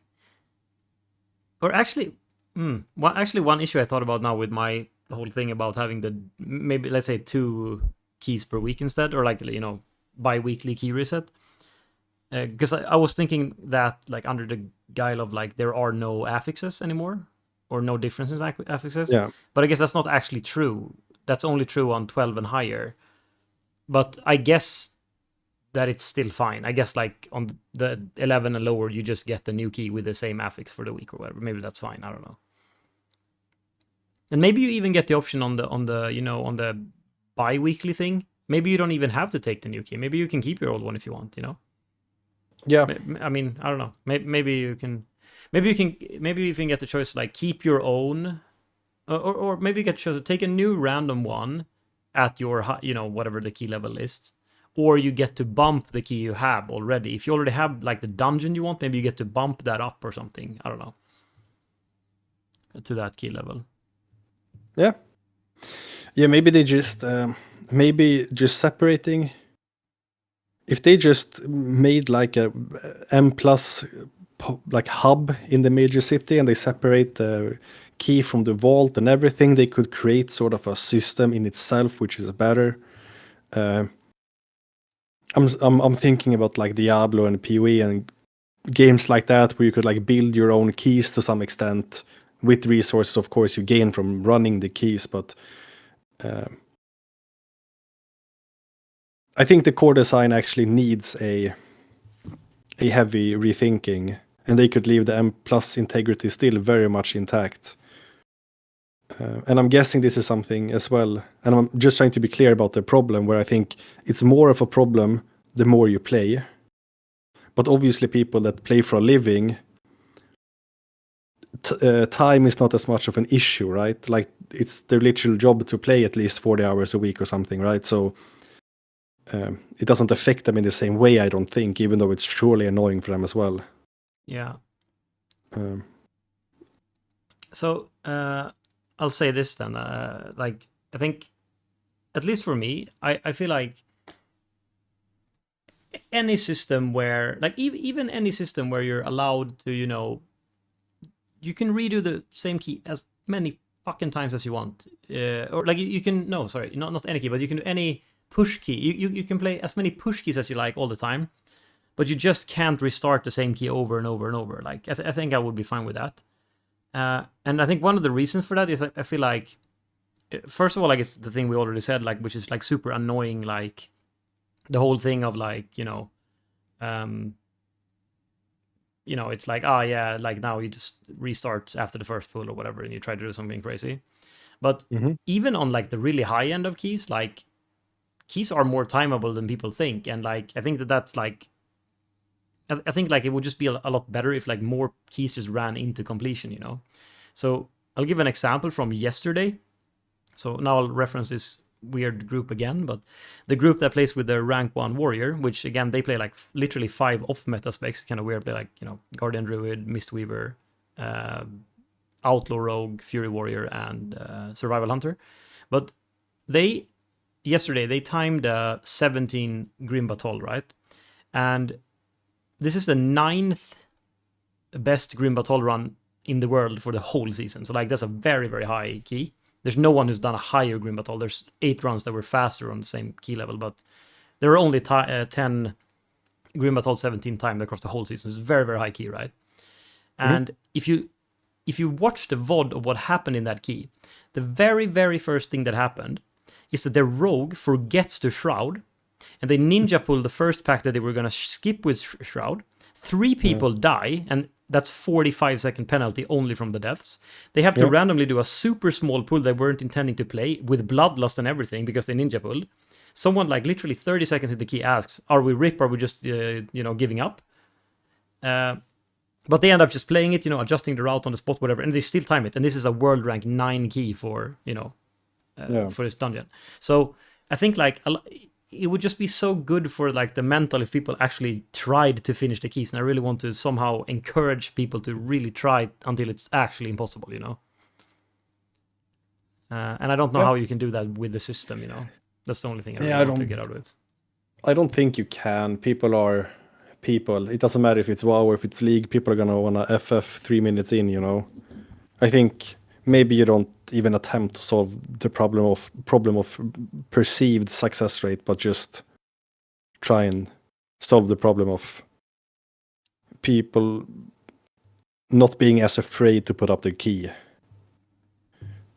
or actually, one issue I thought about now with my whole thing about having the, maybe, let's say 2 keys per week instead, or like, you know, bi-weekly key reset. Because I was thinking that, like, under the guile of, like, there are no affixes anymore, or no differences in affixes. Yeah. But I guess that's not actually true. That's only true on 12 and higher. But I guess that it's still fine. I guess, like, on the 11 and lower, you just get the new key with the same affix for the week or whatever. Maybe that's fine. I don't know. And maybe you even get the option on the you know, on the bi-weekly thing. Maybe you don't even have to take the new key. Maybe you can keep your old one if you want, you know? Yeah. I mean, I don't know. Maybe you can get the choice to, like, keep your own, or maybe you get the choice to take a new random one at your, you know, whatever the key level is, or you get to bump the key you have already. If you already have, like, the dungeon you want, maybe you get to bump that up or something. I don't know, to that key level. Yeah. Yeah, maybe they just separating. If they just made like a M plus like hub in the major city and they separate the key from the vault and everything, they could create sort of a system in itself which is better. I'm thinking about like Diablo and PoE and games like that where you could like build your own keys to some extent with resources, of course, you gain from running the keys, but I think the core design actually needs a heavy rethinking, and they could leave the M plus integrity still very much intact. And I'm guessing this is something as well, and I'm just trying to be clear about the problem, where I think it's more of a problem the more you play. But obviously people that play for a living, time is not as much of an issue, right? Like it's their literal job to play at least 40 hours a week or something, right? So it doesn't affect them in the same way, I don't think, even though it's surely annoying for them as well. Yeah. So I'll say this then. Like, I think, at least for me, I feel like any system where, like, even any system where you're allowed to, you know, you can redo the same key as many fucking times as you want, or like you can, no, sorry, not any key, but you can do any push key. You can play as many push keys as you like all the time, but you just can't restart the same key over and over and over. Like, I think I would be fine with that. And I think one of the reasons for that is that I feel like, first of all, I guess the thing we already said, like, which is like super annoying, like the whole thing of, like, you know, it's like, yeah, like now you just restart after the first pull or whatever, and you try to do something crazy. But even on, like, the really high end of keys, like, keys are more timeable than people think, and, like, I think that's like, I think, like, it would just be a lot better if, like, more keys just ran into completion, you know. So I'll give an example from yesterday. So now I'll reference this weird group again, but the group that plays with the rank 1 warrior, which again, they play like literally 5 off meta specs, kind of weird, play like, you know, Guardian Druid, Mistweaver, Outlaw Rogue, Fury Warrior, and Survival Hunter. But yesterday they timed 17 Grim Battle, right? And this is the 9th best Grim Battle run in the world for the whole season. So, like, that's a very, very high key. There's no one who's done a higher Grim Battle. There's 8 runs that were faster on the same key level, but there are only 10 Grim Battle 17 timed across the whole season. It's a very, very high key, right? And if you watch the VOD of what happened in that key, the very, very first thing that happened is that the rogue forgets to shroud, and they ninja pull the first pack that they were going to skip with shroud. 3 people die, and that's 45-second penalty only from the deaths. They have to Yeah. randomly do a super small pull they weren't intending to play with bloodlust and everything because they ninja pulled. Someone like literally 30 seconds into the key asks, "Are we rip? Are we just giving up?" But they end up just playing it, adjusting the route on the spot, whatever, and they still time it. And this is a world rank 9 key for for this dungeon. So I think like it would just be so good for like the mental if people actually tried to finish the keys. And I really want to somehow encourage people to really try until it's actually impossible, And I don't know how you can do that with the system, That's the only thing I really want to get out of it. I don't think you can. People are people. It doesn't matter if it's WoW or if it's League. People are gonna wanna FF 3 minutes in, I think maybe you don't even attempt to solve the problem of perceived success rate, but just try and solve the problem of people not being as afraid to put up their key.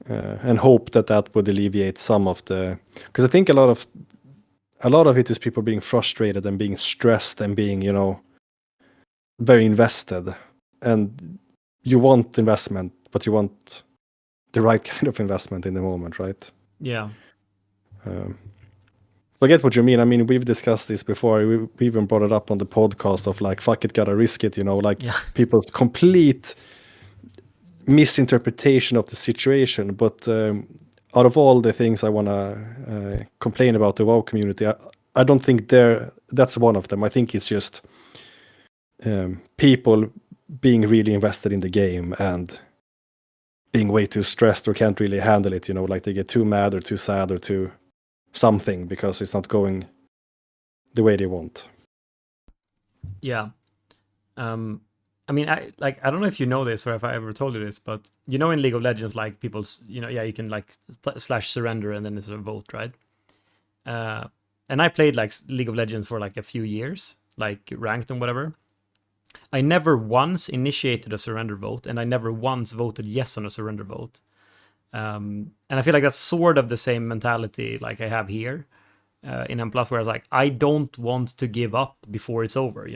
And hope that would alleviate some of the, because I think a lot of it is people being frustrated and being stressed and being very invested, and you want investment, but you want the right kind of investment in the moment, right? Yeah. So I get what you mean. I mean, we've discussed this before. We even brought it up on the podcast of like, fuck it, gotta risk it, people's complete misinterpretation of the situation. But out of all the things I want to complain about the WoW community, I don't think that's one of them. I think it's just people being really invested in the game and being way too stressed or can't really handle it, like they get too mad or too sad or too something because it's not going the way they want. Yeah. I mean, I don't know if you know this or if I ever told you this, but in League of Legends, like people's, you can like slash surrender and then there's a vote, right? And I played like League of Legends for like a few years, like ranked and whatever. I never once initiated a surrender vote, and I never once voted yes on a surrender vote. And I feel like that's sort of the same mentality like I have here in M+, where it's like, I don't want to give up before it's over,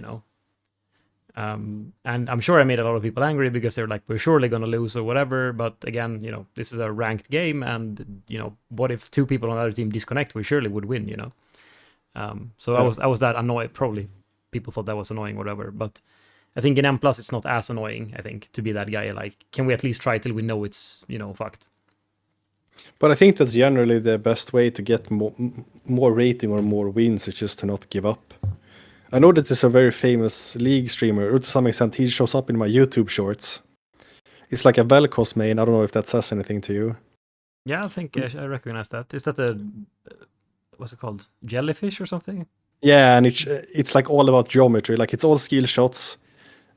And I'm sure I made a lot of people angry because they're like, we're surely going to lose or whatever. But again, this is a ranked game, and what if 2 people on the other team disconnect? We surely would win, So yeah. I was that annoyed. Probably people thought that was annoying, whatever. But I think in M+, it's not as annoying, I think, to be that guy. Like, can we at least try till we know it's, fucked? But I think that's generally the best way to get more rating or more wins, is just to not give up. I know that there's a very famous League streamer, or to some extent he shows up in my YouTube shorts. It's like a Vel'Koz main. I don't know if that says anything to you. Yeah, I think I recognize that. Is that what's it called? Jellyfish or something? Yeah, and it's like all about geometry. Like, it's all skill shots,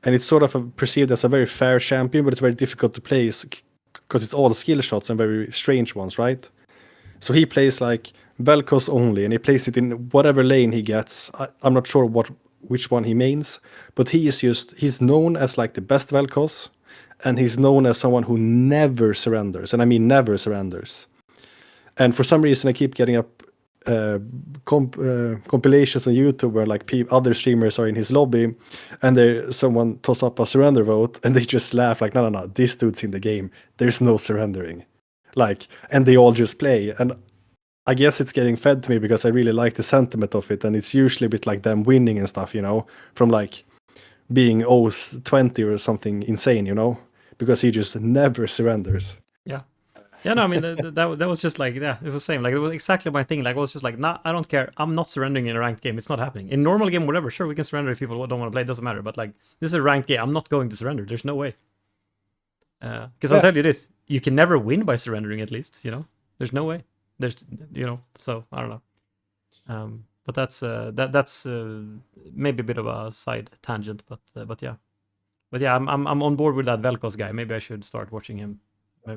and it's sort of perceived as a very fair champion, but it's very difficult to play because it's all skill shots and very strange ones, right? So he plays like Vel'Koz only, and he plays it in whatever lane he gets. I'm not sure which one he mains, but he's known as like the best Vel'Koz, and he's known as someone who never surrenders, and I mean never surrenders. And for some reason, I keep getting up compilations on YouTube where like other streamers are in his lobby, and someone toss up a surrender vote, and they just laugh like, no, this dude's in the game. There's no surrendering. Like, and they all just play. And I guess it's getting fed to me because I really like the sentiment of it, and it's usually a bit like them winning and stuff, from like being 20 or something insane, because he just never surrenders. Yeah. Yeah, no, I mean, that was just like, yeah, it was the same. Like, it was exactly my thing. Like, I was just like, nah, I don't care. I'm not surrendering in a ranked game. It's not happening. In normal game, whatever, sure, we can surrender if people don't want to play. It doesn't matter. But, like, this is a ranked game. I'm not going to surrender. There's no way. Because I'll tell you this. You can never win by surrendering, at least, There's no way. There's, so, I don't know. But that's maybe a bit of a side tangent, but yeah. But yeah, I'm on board with that Vel'Koz guy. Maybe I should start watching him.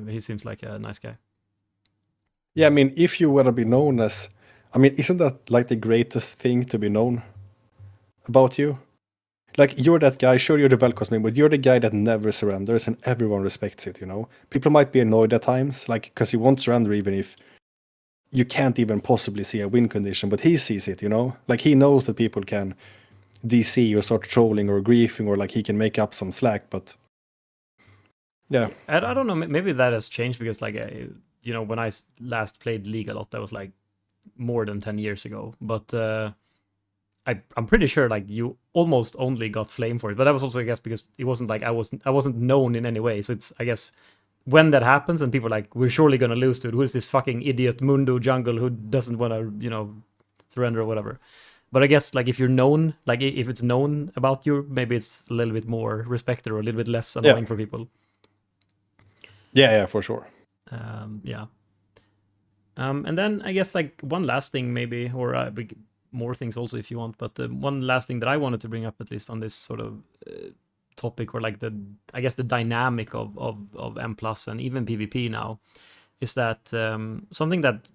He seems like a nice guy. Yeah, I mean, if you want to be known as, I mean, isn't that like the greatest thing to be known about you? Like, you're that guy, sure, you're the Vel'Koz main, but you're the guy that never surrenders, and everyone respects it, People might be annoyed at times, like, because he won't surrender even if you can't even possibly see a win condition, but he sees it, Like, he knows that people can DC or start trolling or griefing, or like he can make up some slack. But yeah, I don't know. Maybe that has changed because, like, when I last played League a lot, that was like more than 10 years ago. But I'm pretty sure like you almost only got flame for it. But that was also, I guess, because it wasn't like I wasn't known in any way. So it's, I guess, when that happens and people are like, we're surely gonna lose to it. Who's this fucking idiot Mundo jungle who doesn't want to, surrender or whatever. But I guess like if you're known, like if it's known about you, maybe it's a little bit more respected or a little bit less annoying for people. Yeah, for sure. Yeah. And then I guess like one last thing maybe, or more things also if you want, but one last thing that I wanted to bring up at least on this sort of topic, or like I guess the dynamic of M plus and even PvP now, is that something that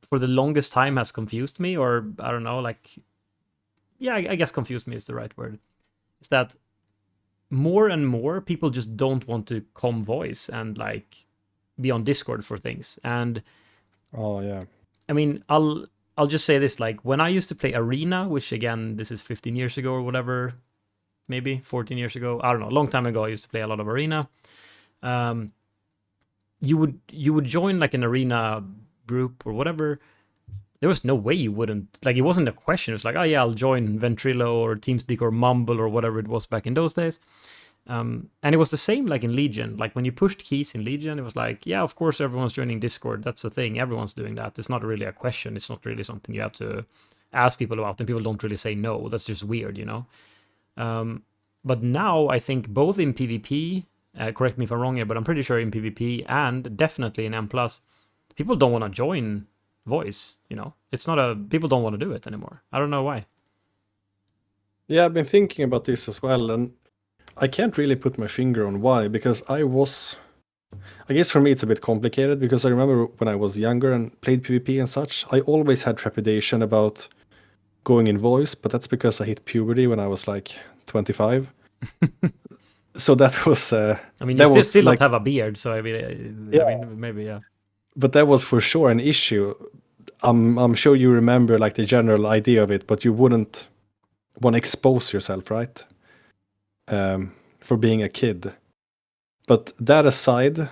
for the longest time has confused me, or I don't know, like, yeah, I guess confused me is the right word, is that more and more people just don't want to voice and like be on Discord for things. And Oh yeah. I mean, I'll just say this, like when I used to play Arena, which again, this is 15 years ago or whatever, maybe 14 years ago, I don't know, a long time ago, I used to play a lot of Arena. You would join like an Arena group or whatever. There was no way you wouldn't, like, it wasn't a question. It's like, oh yeah, I'll join Ventrilo or TeamSpeak or Mumble or whatever it was back in those days. And it was the same like in Legion. Like when you pushed keys in Legion, it was like, yeah, of course everyone's joining Discord. That's the thing. Everyone's doing that. It's not really a question. It's not really something you have to ask people about, and people don't really say no. That's just weird. But now I think both in PvP, correct me if I'm wrong here, but I'm pretty sure in PvP and definitely in M+, people don't want to join voice. It's not people don't want to do it anymore. I don't know why. Yeah, I've been thinking about this as well, and I can't really put my finger on why, because I guess for me it's a bit complicated, because I remember when I was younger and played PvP and such, I always had trepidation about going in voice, but that's because I hit puberty when I was like 25. So that was I mean, that you was still like, don't have a beard, so I mean, maybe, yeah. but that was for sure an issue. I'm sure you remember like the general idea of it, but you wouldn't want to expose yourself, right? For being a kid. But that aside,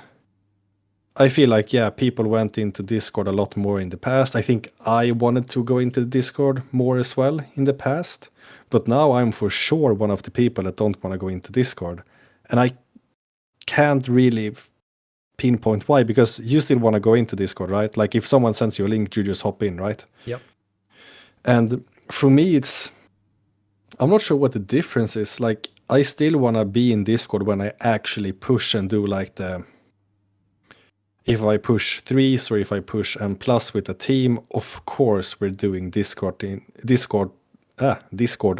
I feel like, yeah, people went into Discord a lot more in the past. I think I wanted to go into Discord more as well in the past. But now I'm for sure one of the people that don't want to go into Discord. And I can't really pinpoint why, because you still want to go into Discord, right? Like if someone sends you a link, you just hop in, right? Yep. And for me, I'm not sure what the difference is. Like, I still want to be in Discord when I actually push and do like if I push threes or if I push M plus with a team, of course we're doing Discord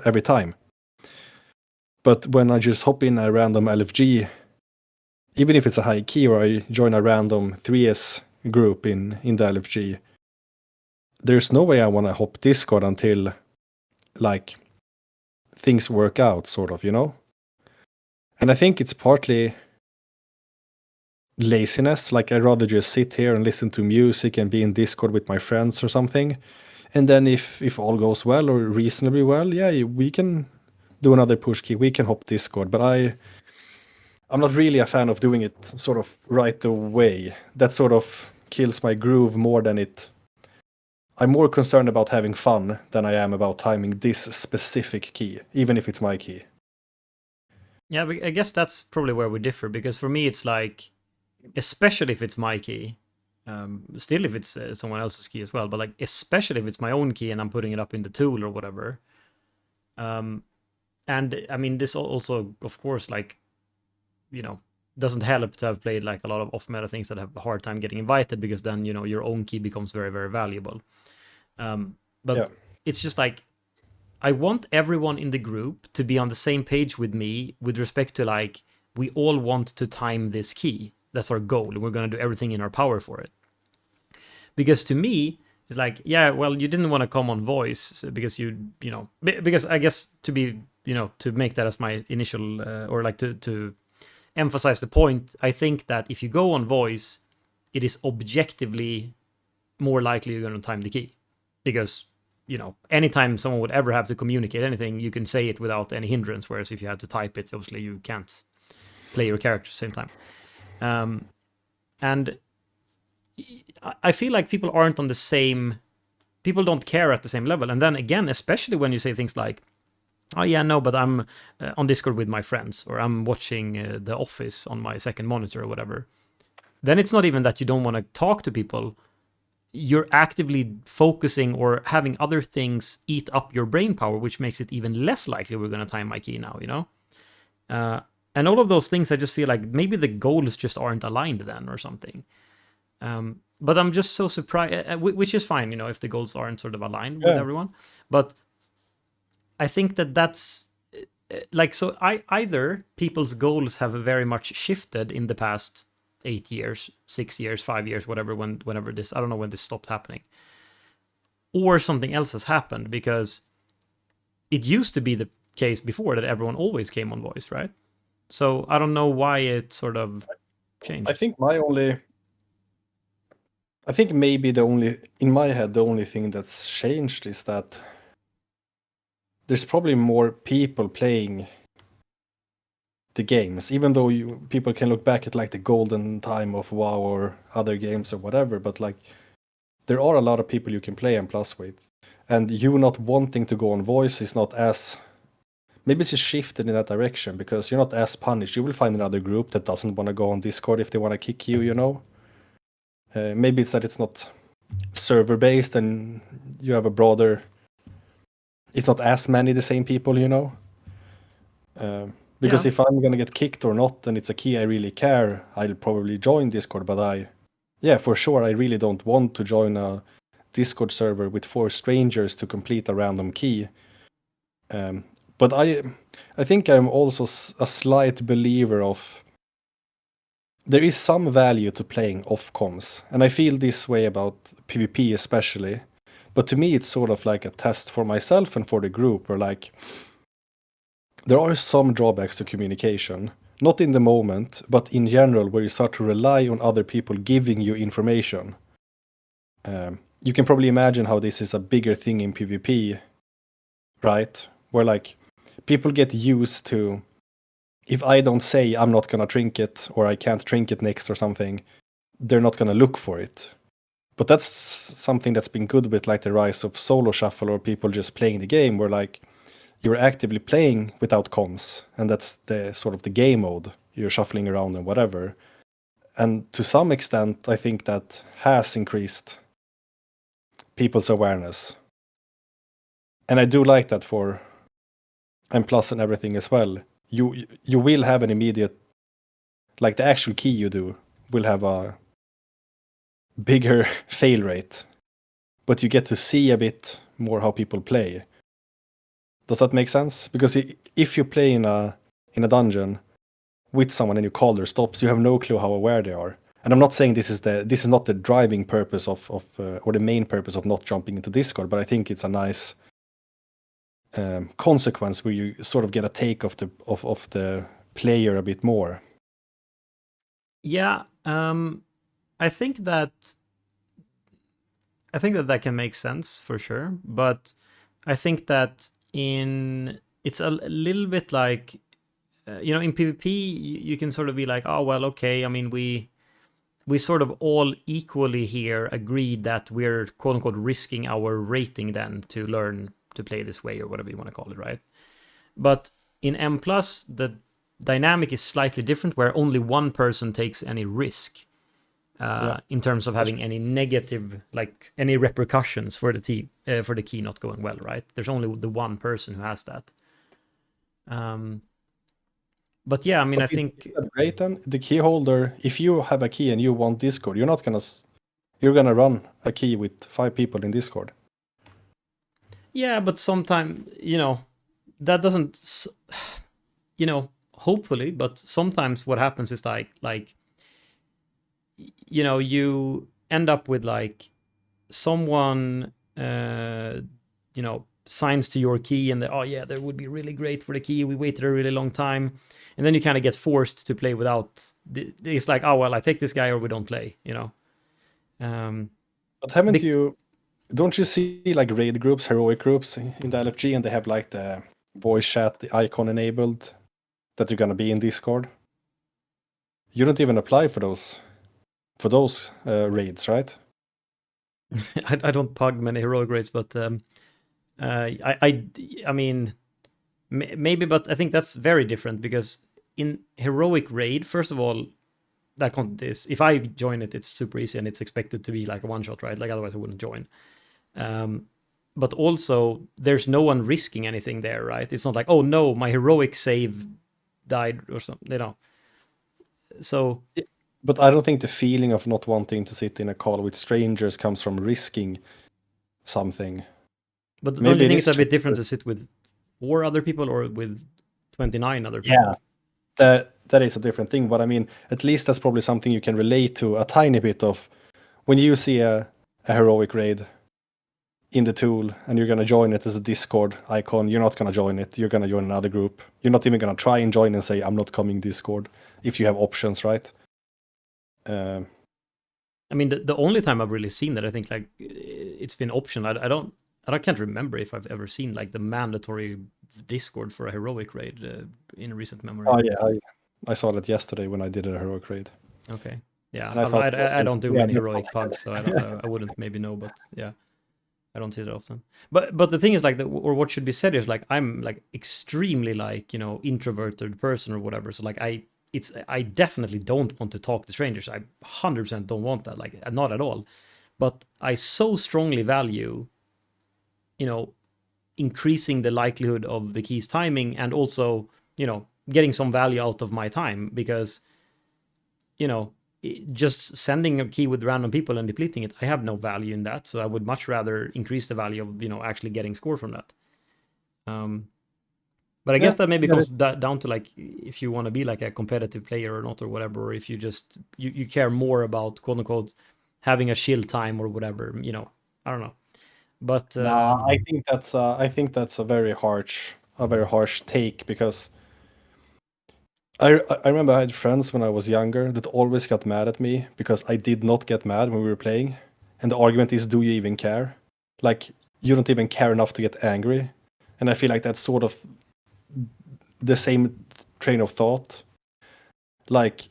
every time. But when I just hop in a random LFG, even if it's a high key, or I join a random 3S group in the LFG, there's no way I want to hop Discord until like things work out, sort of, And I think it's partly laziness. Like, I'd rather just sit here and listen to music and be in Discord with my friends or something. And then if all goes well or reasonably well, yeah, we can do another push key. We can hop Discord. But I'm not really a fan of doing it sort of right away. That sort of kills my groove more than it. I'm more concerned about having fun than I am about timing this specific key, even if it's my key. Yeah, but I guess that's probably where we differ, because for me it's like, especially if it's my key, still if it's someone else's key as well, but like especially if it's my own key and I'm putting it up in the tool or whatever. And I mean, this also, of course, like, doesn't help to have played like a lot of off-meta things that have a hard time getting invited, because then your own key becomes very, very valuable. But Yeah. it's just like, I want everyone in the group to be on the same page with me with respect to, like, we all want to time this key. That's our goal, and we're going to do everything in our power for it. Because to me, it's like, yeah, well, you didn't want to come on voice because because I guess to be, to make that as my initial, or like to emphasize the point, I think that if you go on voice, it is objectively more likely you're going to time the key, because anytime someone would ever have to communicate anything, you can say it without any hindrance. Whereas if you had to type it, obviously you can't play your character at the same time. And I feel like people aren't on the same. People don't care at the same level. And then again, especially when you say things like, "Oh yeah, no, but I'm on Discord with my friends, or I'm watching The Office on my second monitor or whatever." Then it's not even that you don't want to talk to people. You're actively focusing or having other things eat up your brain power, which makes it even less likely we're going to time my key now, and all of those things, I just feel like maybe the goals just aren't aligned then or something. But I'm just so surprised, which is fine, if the goals aren't sort of aligned with everyone. But I think that's like, so either people's goals have very much shifted in the past 8 years, 6 years, 5 years, whatever, whenever this, I don't know when this stopped happening, or something else has happened, because it used to be the case before that everyone always came on voice, right? So I don't know why it sort of changed. I think maybe in my head, the only thing that's changed is that there's probably more people playing the games, even though people can look back at like the golden time of WoW or other games or whatever, but like there are a lot of people you can play M+ with, and you not wanting to go on voice is not as, maybe it's just shifted in that direction because you're not as punished. You will find another group that doesn't want to go on Discord if they want to kick you. Maybe it's that it's not server based and you have a broader, it's not as many the same people, because if I'm gonna get kicked or not and it's a key I really care, I'll probably join Discord. But for sure, I really don't want to join a Discord server with 4 strangers to complete a random key. But I think I'm also a slight believer of there is some value to playing off comms, and I feel this way about PvP especially. But to me, it's sort of like a test for myself and for the group, where like there are some drawbacks to communication, not in the moment, but in general, where you start to rely on other people giving you information. You can probably imagine how this is a bigger thing in PvP, right? Where like people get used to, if I don't say I'm not gonna trinket or I can't trinket next or something, they're not gonna look for it. But that's something that's been good with like the rise of solo shuffle or people just playing the game, where like you're actively playing without comms, and that's the sort of the game mode. You're shuffling around and whatever. And to some extent, I think that has increased people's awareness. And I do like that for M+ and everything as well. You will have an immediate, like the actual key you do will have a bigger fail rate, but you get to see a bit more how people play. Does that make sense? Because if you play in a dungeon with someone and you call their stops, you have no clue how aware they are. And I'm not saying this is not the driving purpose of or the main purpose of not jumping into Discord, but I think it's a nice consequence where you sort of get a take of the player a bit more. Yeah, I think that that can make sense for sure, but I think that it's a little bit like in PvP you can sort of be like, oh well, okay, I mean we sort of all equally here agreed that we're quote unquote risking our rating then to learn to play this way, or whatever you want to call it, right? But in M+, the dynamic is slightly different, where only one person takes any risk in terms of having any negative, like any repercussions for the key not going well, right? There's only the one person who has that. But yeah, I mean, I think great then. The key holder, if you have a key and you want Discord, you're gonna run a key with 5 people in Discord. Yeah, but sometimes, that doesn't, hopefully, but sometimes what happens is like, you end up with like someone, signs to your key and oh yeah, that would be really great for the key. We waited a really long time. And then you kind of get forced to play without, it's like, oh, well, I take this guy or we don't play, But haven't you, don't you see like raid groups, heroic groups in the LFG, and they have like the voice chat, the icon enabled that you're gonna be in Discord? You don't even apply for those raids, right? I don't pug many heroic raids, but I mean, maybe, but I think that's very different because in heroic raid, first of all, that content is, if I join it, it's super easy and it's expected to be like a one shot, right? Like otherwise I wouldn't join. But also there's no one risking anything there, right? It's not like, oh no, my heroic save died or something, you know. So But I don't think the feeling of not wanting to sit in a call with strangers comes from risking something. but don't Maybe you it think is it's a bit just different to sit with 4 other people or with 29 other yeah, people? that is a different thing. But I mean, at least that's probably something you can relate to a tiny bit of when you see a heroic raid in the tool and you're gonna join it as a Discord icon. You're not gonna join it. You're gonna join another group. You're not even gonna try and join and say I'm not coming Discord if you have options, right? I mean, the only time I've really seen that, I think like it's been optional. I can't remember if I've ever seen like the mandatory Discord for a heroic raid in recent memory. Oh yeah, I saw that yesterday when I did a heroic raid. Okay, yeah, And I thought it was I don't do yeah, many that's not heroic pugs, so I wouldn't maybe know, but yeah, I don't see that often. But the thing is like, or what should be said is like I'm like extremely like, you know, introverted person or whatever. So like I definitely don't want to talk to strangers. I 100% don't want that, like not at all. But I so strongly value, you know, increasing the likelihood of the key's timing and also, you know, getting some value out of my time because, you know, just sending a key with random people and depleting it, I have no value in that. So I would much rather increase the value of, you know, actually getting score from that. But I yeah, guess that maybe yeah, comes down to like if you want to be like a competitive player or not or whatever, or if you just you care more about quote unquote having a chill time or whatever, you know. I don't know. But no, I think that's a very harsh take because I remember I had friends when I was younger that always got mad at me because I did not get mad when we were playing. And the argument is, do you even care? Like, you don't even care enough to get angry. And I feel like that's sort of the same train of thought. Like,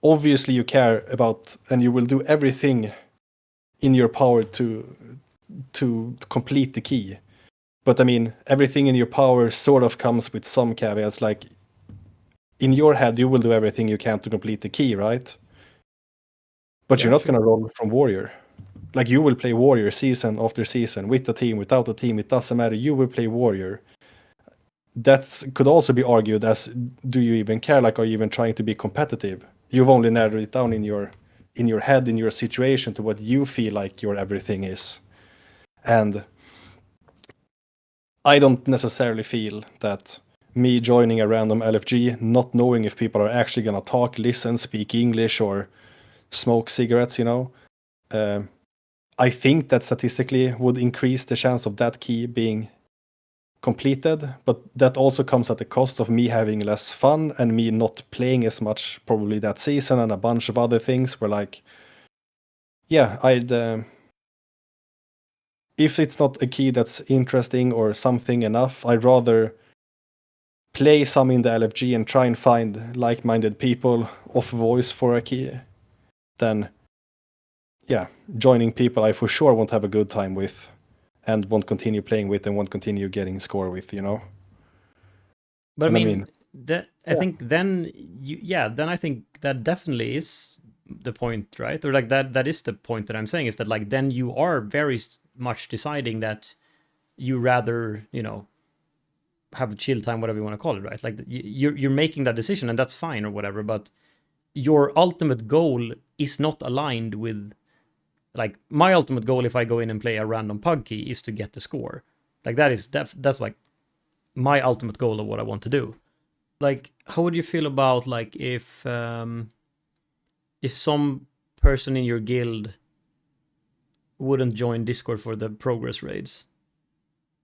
obviously you care about and you will do everything in your power to complete the key. But I mean, everything in your power sort of comes with some caveats. Like, in your head, you will do everything you can to complete the key, right? But you're yeah, not going sure. to roll from warrior. Like you will play warrior season after season with the team, without the team. It doesn't matter. You will play warrior. That could also be argued as, do you even care? Like, are you even trying to be competitive? You've only narrowed it down in your head, in your situation, to what you feel like your everything is. And I don't necessarily feel that me joining a random LFG, not knowing if people are actually gonna talk, listen, speak English, or smoke cigarettes, you know. I think that statistically would increase the chance of that key being completed, but that also comes at the cost of me having less fun and me not playing as much probably that season and a bunch of other things where like, yeah, if it's not a key that's interesting or something enough, I'd rather play some in the LFG and try and find like-minded people off voice for a key than, yeah, joining people I for sure won't have a good time with and won't continue playing with and won't continue getting score with, you know? But I And I mean, mean, that I yeah, think then then I think that definitely is the point, right? Or like that is the point that I'm saying is that like then you are very much deciding that you rather, you know, have a chill time, whatever you want to call it, right? Like you're making that decision and that's fine or whatever, but your ultimate goal is not aligned with like my ultimate goal if I go in and play a random pug key is to get the score. Like that's like my ultimate goal of what I want to do. Like how would you feel about like if some person in your guild wouldn't join Discord for the progress raids?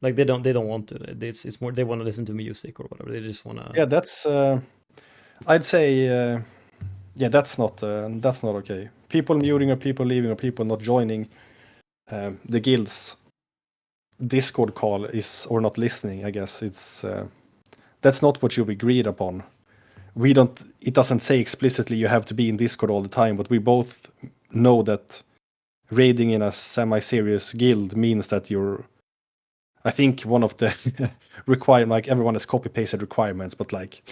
Like they don't want to. It's more they want to listen to music or whatever. They just want to. yeah, that's I'd say yeah, that's not okay. People muting or people leaving or people not joining. the guild's Discord call is, or not listening, I guess it's that's not what you've agreed upon. It doesn't say explicitly you have to be in Discord all the time, but we both know that raiding in a semi-serious guild means that I think one of the requirement, like everyone has copy-pasted requirements, but like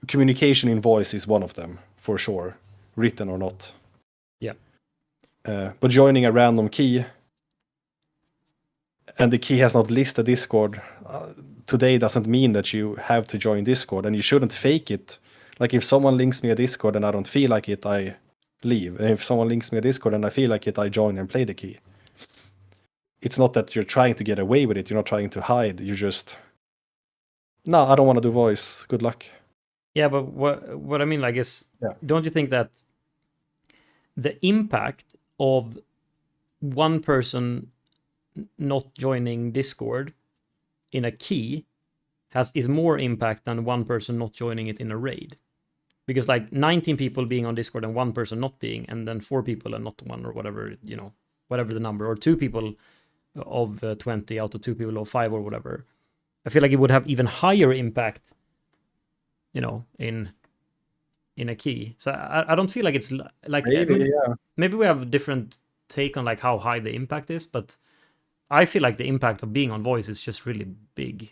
communication in voice is one of them for sure, written or not. Yeah. But joining a random key and the key has not listed Discord today doesn't mean that you have to join Discord, and you shouldn't fake it. Like if someone links me a Discord and I don't feel like it, I leave. And if someone links me a Discord and I feel like it, I join and play the key. It's not that you're trying to get away with it. You're not trying to hide. You just, no, I don't want to do voice. Good luck. Yeah, but what I mean, like, is, don't you think that the impact of one person not joining Discord in a key is more impact than one person not joining it in a raid? Because like 19 people being on Discord and one person not being, and then 4 people and not one, or whatever, you know, whatever the number, or 2 people of 20 out of 2 people of 5 or whatever. I feel like it would have even higher impact, you know, in a key. So I don't feel like it's like maybe we have a different take on like how high the impact is, but I feel like the impact of being on voice is just really big.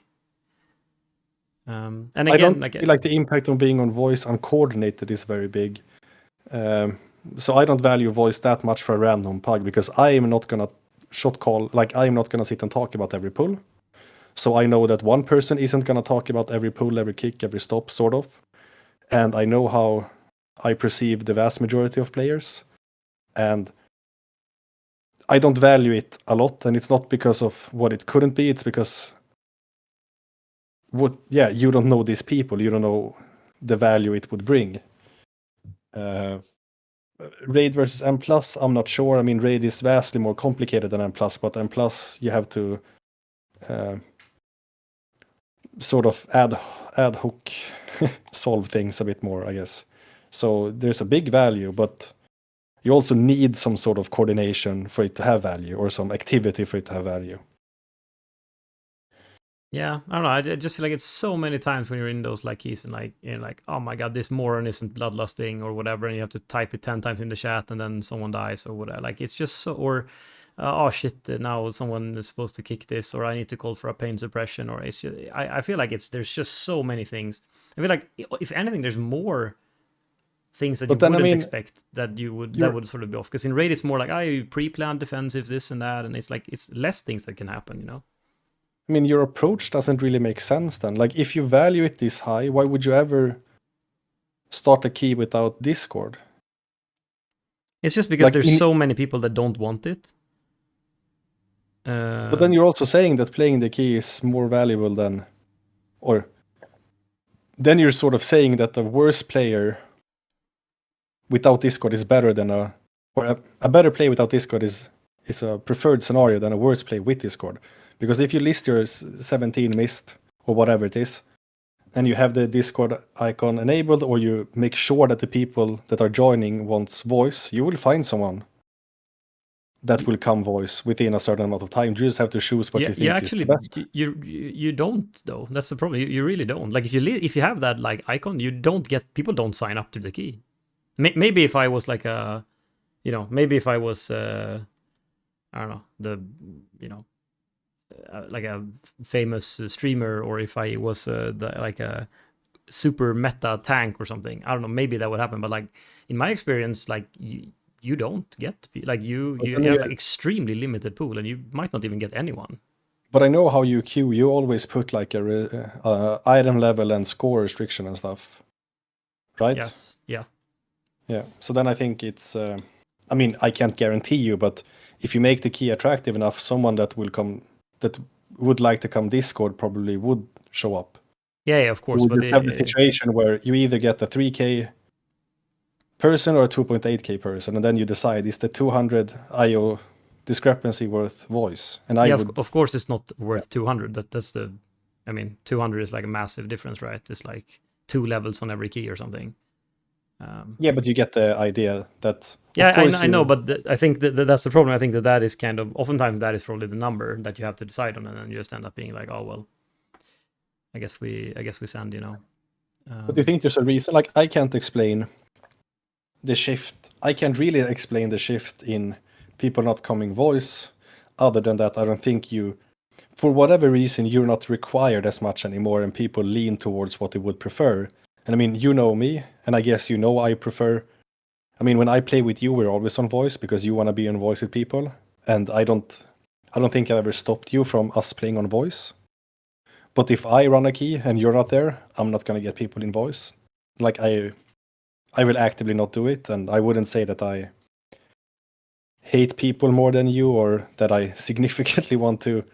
And again, I don't feel like the impact of being on voice uncoordinated is very big. So I don't value voice that much for a random pug, because I am not gonna shot call, like I'm not gonna sit and talk about every pull. So I know that one person isn't gonna talk about every pull, every kick, every stop, sort of. And I know how I perceive the vast majority of players. And I don't value it a lot, and it's not because of what it couldn't be, it's because you don't know these people, you don't know the value it would bring. Raid versus M+, I'm not sure. I mean, Raid is vastly more complicated than M+, but M+, you have to sort of ad hoc solve things a bit more, I guess. So there's a big value, but you also need some sort of coordination for it to have value, or some activity for it to have value. Yeah, I don't know. I just feel like it's so many times when you're in those like keys and like you're like, oh my god, this moron isn't bloodlusting or whatever, and you have to type it 10 times in the chat and then someone dies or whatever. Like it's just so, or oh shit, now someone is supposed to kick this, or I need to call for a pain suppression, or it's just, I feel like there's just so many things. I feel like if anything, there's more things that you wouldn't expect that would sort of be off. Because in Raid it's more like you pre-planned defensive this and that, and it's like it's less things that can happen, you know. I mean, your approach doesn't really make sense then. Like, if you value it this high, why would you ever start a key without Discord? It's just because like there's so many people that don't want it. But then you're also saying that playing the key is more valuable than... Or... Then you're sort of saying that the worst player without Discord is better than a better play without Discord is a preferred scenario than a worse play with Discord. Because if you list your 17 mist, or whatever it is, and you have the Discord icon enabled, or you make sure that the people that are joining wants voice, you will find someone that will come voice within a certain amount of time. You just have to choose what you think actually, is the best. You don't, though. That's the problem. You really don't. Like, if you have that like icon, you don't get... People don't sign up to the key. Maybe if I was like a... You know, maybe if I was... I don't know, like a famous streamer, or if I was like a super meta tank or something, I don't know, maybe that would happen. But like in my experience, like you don't get, like you have like extremely limited pool, and you might not even get anyone. But I know how you queue. You always put like a item level and score restriction and stuff, right? Yes. Yeah. So then I think it's... I mean, I can't guarantee you, but if you make the key attractive enough, someone that would like to come Discord probably would show up. Yeah, of course. But you have the situation where you either get a 3K person or a 2.8K person, and then you decide, is the 200 IO discrepancy worth voice? And of course it's not worth 200. That's the... I mean, 200 is like a massive difference, right? It's like 2 levels on every key or something. Yeah, but you get the idea that Yeah, course I know, you. but I think that's the problem. I think that is kind of oftentimes that is probably the number that you have to decide on, and then you just end up being like, oh well, I guess we send, you know. But do you think there's a reason? Like, I can't explain the shift. I can't really explain the shift in people not coming voice. Other than that, I don't think you, for whatever reason, you're not required as much anymore, and people lean towards what they would prefer. And I mean, you know me, and I guess you know I prefer. I mean, when I play with you, we're always on voice because you want to be on voice with people, and I don't think I ever stopped you from us playing on voice. But if I run a key and you're not there, I'm not gonna get people in voice. Like I will actively not do it, and I wouldn't say that I hate people more than you or that I significantly want to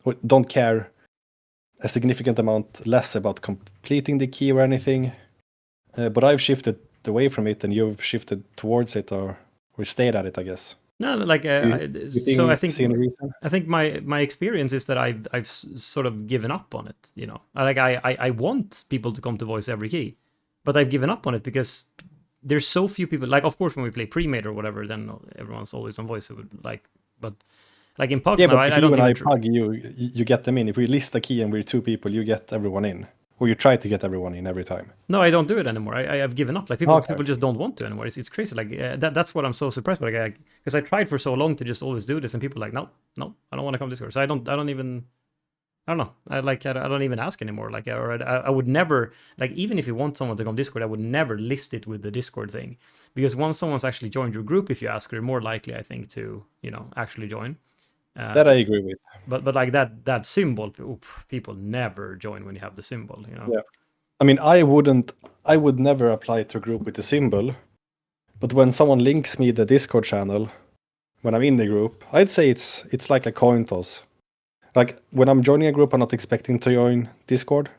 or don't care a significant amount less about completing the key or anything. But I've shifted away from it, and you've shifted towards it, or stayed at it, I guess. No, like You so I see any reason? think my experience is that I've sort of given up on it. You know, like I want people to come to voice every key, but I've given up on it because there's so few people. Like, of course, when we play pre-made or whatever, then everyone's always on voice. It would like, but like in pugs Yeah, now, but if I you don't and I even. pug, you get them in. If we list a key and we're two people, you get everyone in, or you try to get everyone in every time. No, I don't do it anymore. I've given up. Like Okay. people just don't want to anymore. It's crazy. Like that's what I'm so surprised by. Like, because I tried for so long to just always do this, and people are like, no, I don't want to come to Discord. So I don't even. I don't know. I don't even ask anymore. Like, or I would never like, even if you want someone to come Discord, I would never list it with the Discord thing, because once someone's actually joined your group, if you ask, they're more likely, I think, to actually join. That I Uh, agree with. but like that symbol, people never join when you have the symbol. You know. Yeah. I mean, I would never apply to a group with the symbol, but when someone links me the Discord channel, when I'm in the group, I'd say it's like a coin toss. Like when I'm joining a group, I'm not expecting to join Discord,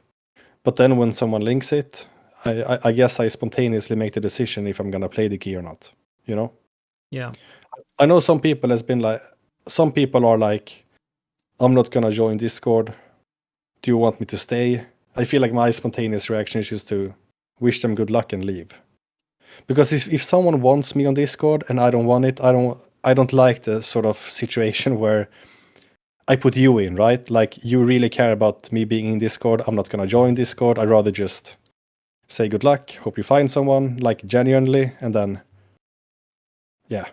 but then when someone links it, I guess I spontaneously make the decision if I'm gonna play the key or not. You know, Yeah. I know some people are like, I'm not gonna join Discord. Do you want me to stay? I feel like my spontaneous reaction is just to wish them good luck and leave. Because if someone wants me on Discord and I don't want it, I don't like the sort of situation where I put you in, right? Like you really care about me being in Discord. I'm not gonna join Discord. I'd rather just say good luck, hope you find someone, like genuinely, and then yeah.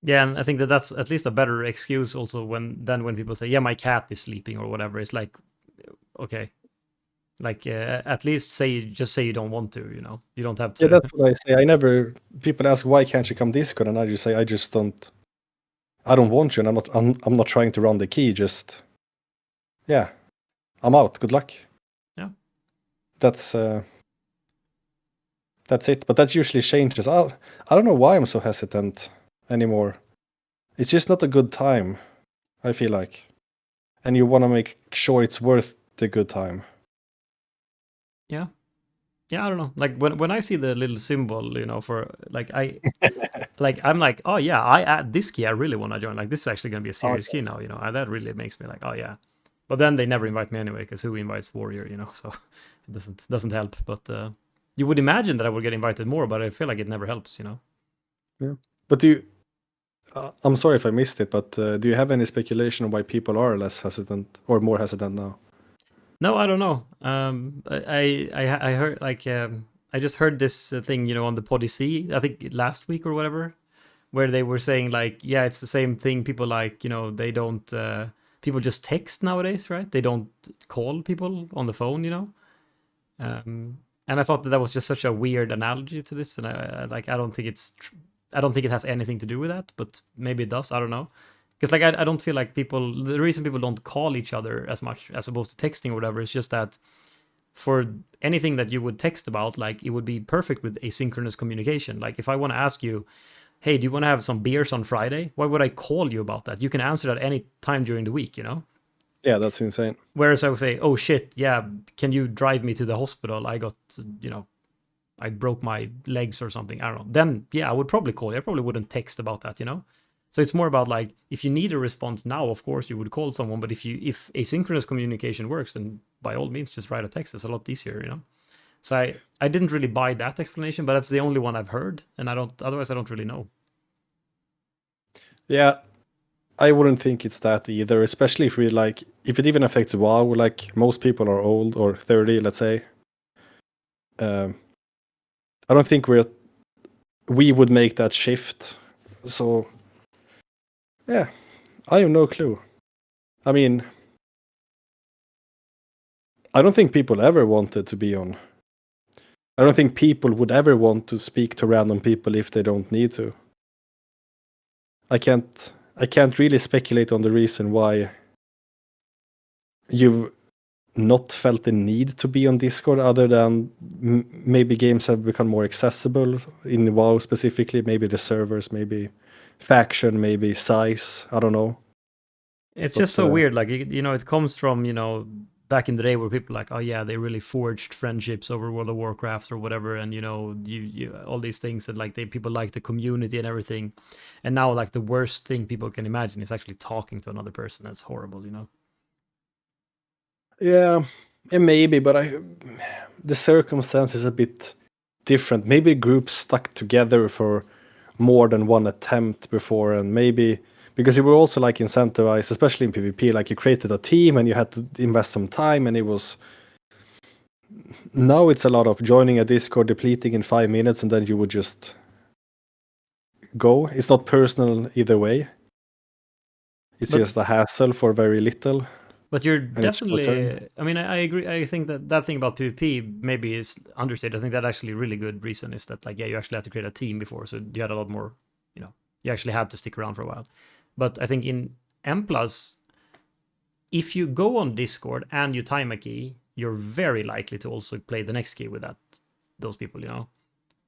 Yeah, and I think that's at least a better excuse also when people say, yeah, my cat is sleeping or whatever. It's like, okay, like at least just say you don't want to. You know, you don't have Yeah, to. that's what I say. I never people ask why can't you come Discord, and I just say I don't want you, and I'm not trying to run the key, just yeah. I'm out. Good luck. Yeah. That's that's it. But that usually changes. I don't know why I'm so hesitant anymore. It's just not a good time, I feel like. And you want to make sure it's worth the good time. Yeah. Yeah, I don't know. Like when I see the little symbol, you know, for like I'm like, oh yeah, I add this key. I really want to join. Like this is actually gonna be a serious Okay. key now. You know, and that really makes me like, oh yeah. But then they never invite me anyway, because who invites warrior? You know, so it doesn't help. But you would imagine that I would get invited more, but I feel like it never helps. You know. Yeah. But I'm sorry if I missed it, but do you have any speculation on why people are less hesitant or more hesitant now? No, I don't know. I heard like I just heard this thing, you know, on the Podyssey, I think last week or whatever, where they were saying like, yeah, it's the same thing. People like, you know, they don't. People just text nowadays, right? They don't call people on the phone, you know. And I thought that was just such a weird analogy to this, and I don't think I don't think it has anything to do with that, but maybe it does. I don't know, because like I don't feel like people. The reason people don't call each other as much as opposed to texting or whatever is just that for anything that you would text about, like it would be perfect with asynchronous communication. Like if I want to ask you, hey, do you want to have some beers on Friday? Why would I call you about that? You can answer that any time during the week, you know? Yeah, that's insane. Whereas I would say, oh shit, yeah, can you drive me to the hospital? I got, you know, I broke my legs or something. I don't know. Then, yeah, I would probably call you. I probably wouldn't text about that, you know? So it's more about like, if you need a response now, of course, you would call someone. But if asynchronous communication works, then by all means, just write a text. It's a lot easier, you know? So I didn't really buy that explanation, but that's the only one I've heard. And otherwise, I don't really know. Yeah, I wouldn't think it's that either, especially if we like, if it even affects WoW, like most people are old or 30, let's say. I don't think we would make that shift. So, yeah, I have no clue. I mean, I don't think people ever wanted to be on. I don't think people would ever want to speak to random people if they don't need to. I can't really speculate on the reason why you've not felt the need to be on Discord other than maybe games have become more accessible in WoW specifically, maybe the servers, maybe faction, maybe size, I don't know. It's But just so weird. Like, it comes from, back in the day where people like, oh yeah, they really forged friendships over World of Warcraft or whatever, and you all these things, and like people like the community and everything. And now, like, the worst thing people can imagine is actually talking to another person. That's horrible. yeah, maybe, but the circumstance is a bit different. Maybe groups stuck together for more than one attempt before, and maybe because you were also like incentivized, especially in PvP, like you created a team and you had to invest some time, and it was now it's a lot of joining a Discord, depleting in 5 minutes, and then you would just go. It's not personal either way. It's But just a hassle for very little, But you're and it's your turn. definitely. I mean, I agree. I think that thing about PvP maybe is understated. I think that actually a really good reason is that, like, yeah, you actually had to create a team before, so you had a lot more. You actually had to stick around for a while. But I think in M plus, if you go on Discord and you time a key, you're very likely to also play the next key with those people. Yeah,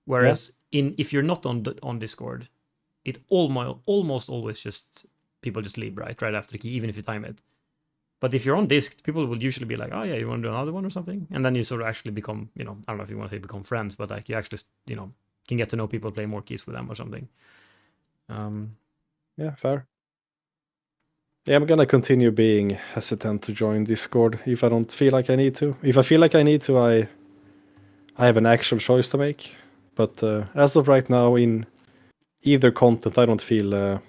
Whereas if you're not on Discord, it almost always just people just leave right after the key, even if you time it. But if you're on disc, people will usually be like, oh yeah, you want to do another one or something? And then you sort of actually become, I don't know if you want to say become friends, but like you actually, can get to know people, play more keys with them or something. yeah, fair. Yeah, I'm gonna continue being hesitant to join Discord if I don't feel like I need to. If I feel like I need to, I have an actual choice to make. But as of right now, in either content, I don't feel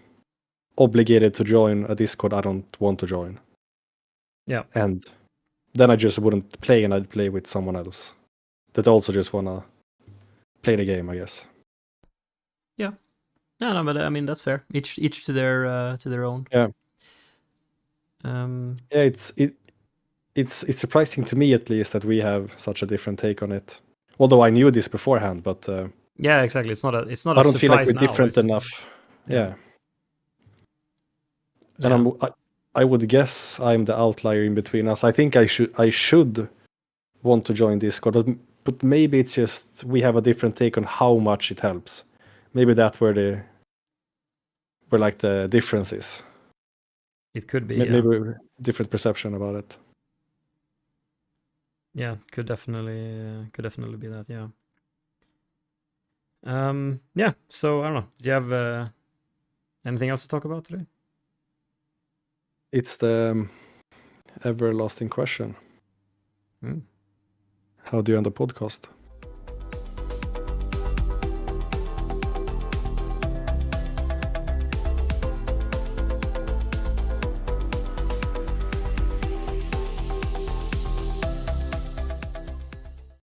obligated to join a Discord I don't want to join. Yeah. And then I just wouldn't play, and I'd play with someone else that also just wanna play the game, I guess. Yeah. No, but I mean that's fair. Each to their own. Yeah. Um, Yeah, it's surprising to me at least that we have such a different take on it. Although I knew this beforehand, but yeah, exactly. It's not I a don't feel like surprise we're now. different It's just, enough. yeah. Yeah. And Yeah. I would guess I'm the outlier in between us. I think I should want to join Discord, but maybe it's just we have a different take on how much it helps. Maybe that's where like the difference is. It could be, yeah. Maybe different perception about it. Yeah, could definitely be that, yeah. Yeah, so I don't know. Do you have anything else to talk about today? It's the everlasting question. Hmm. How do you end a podcast?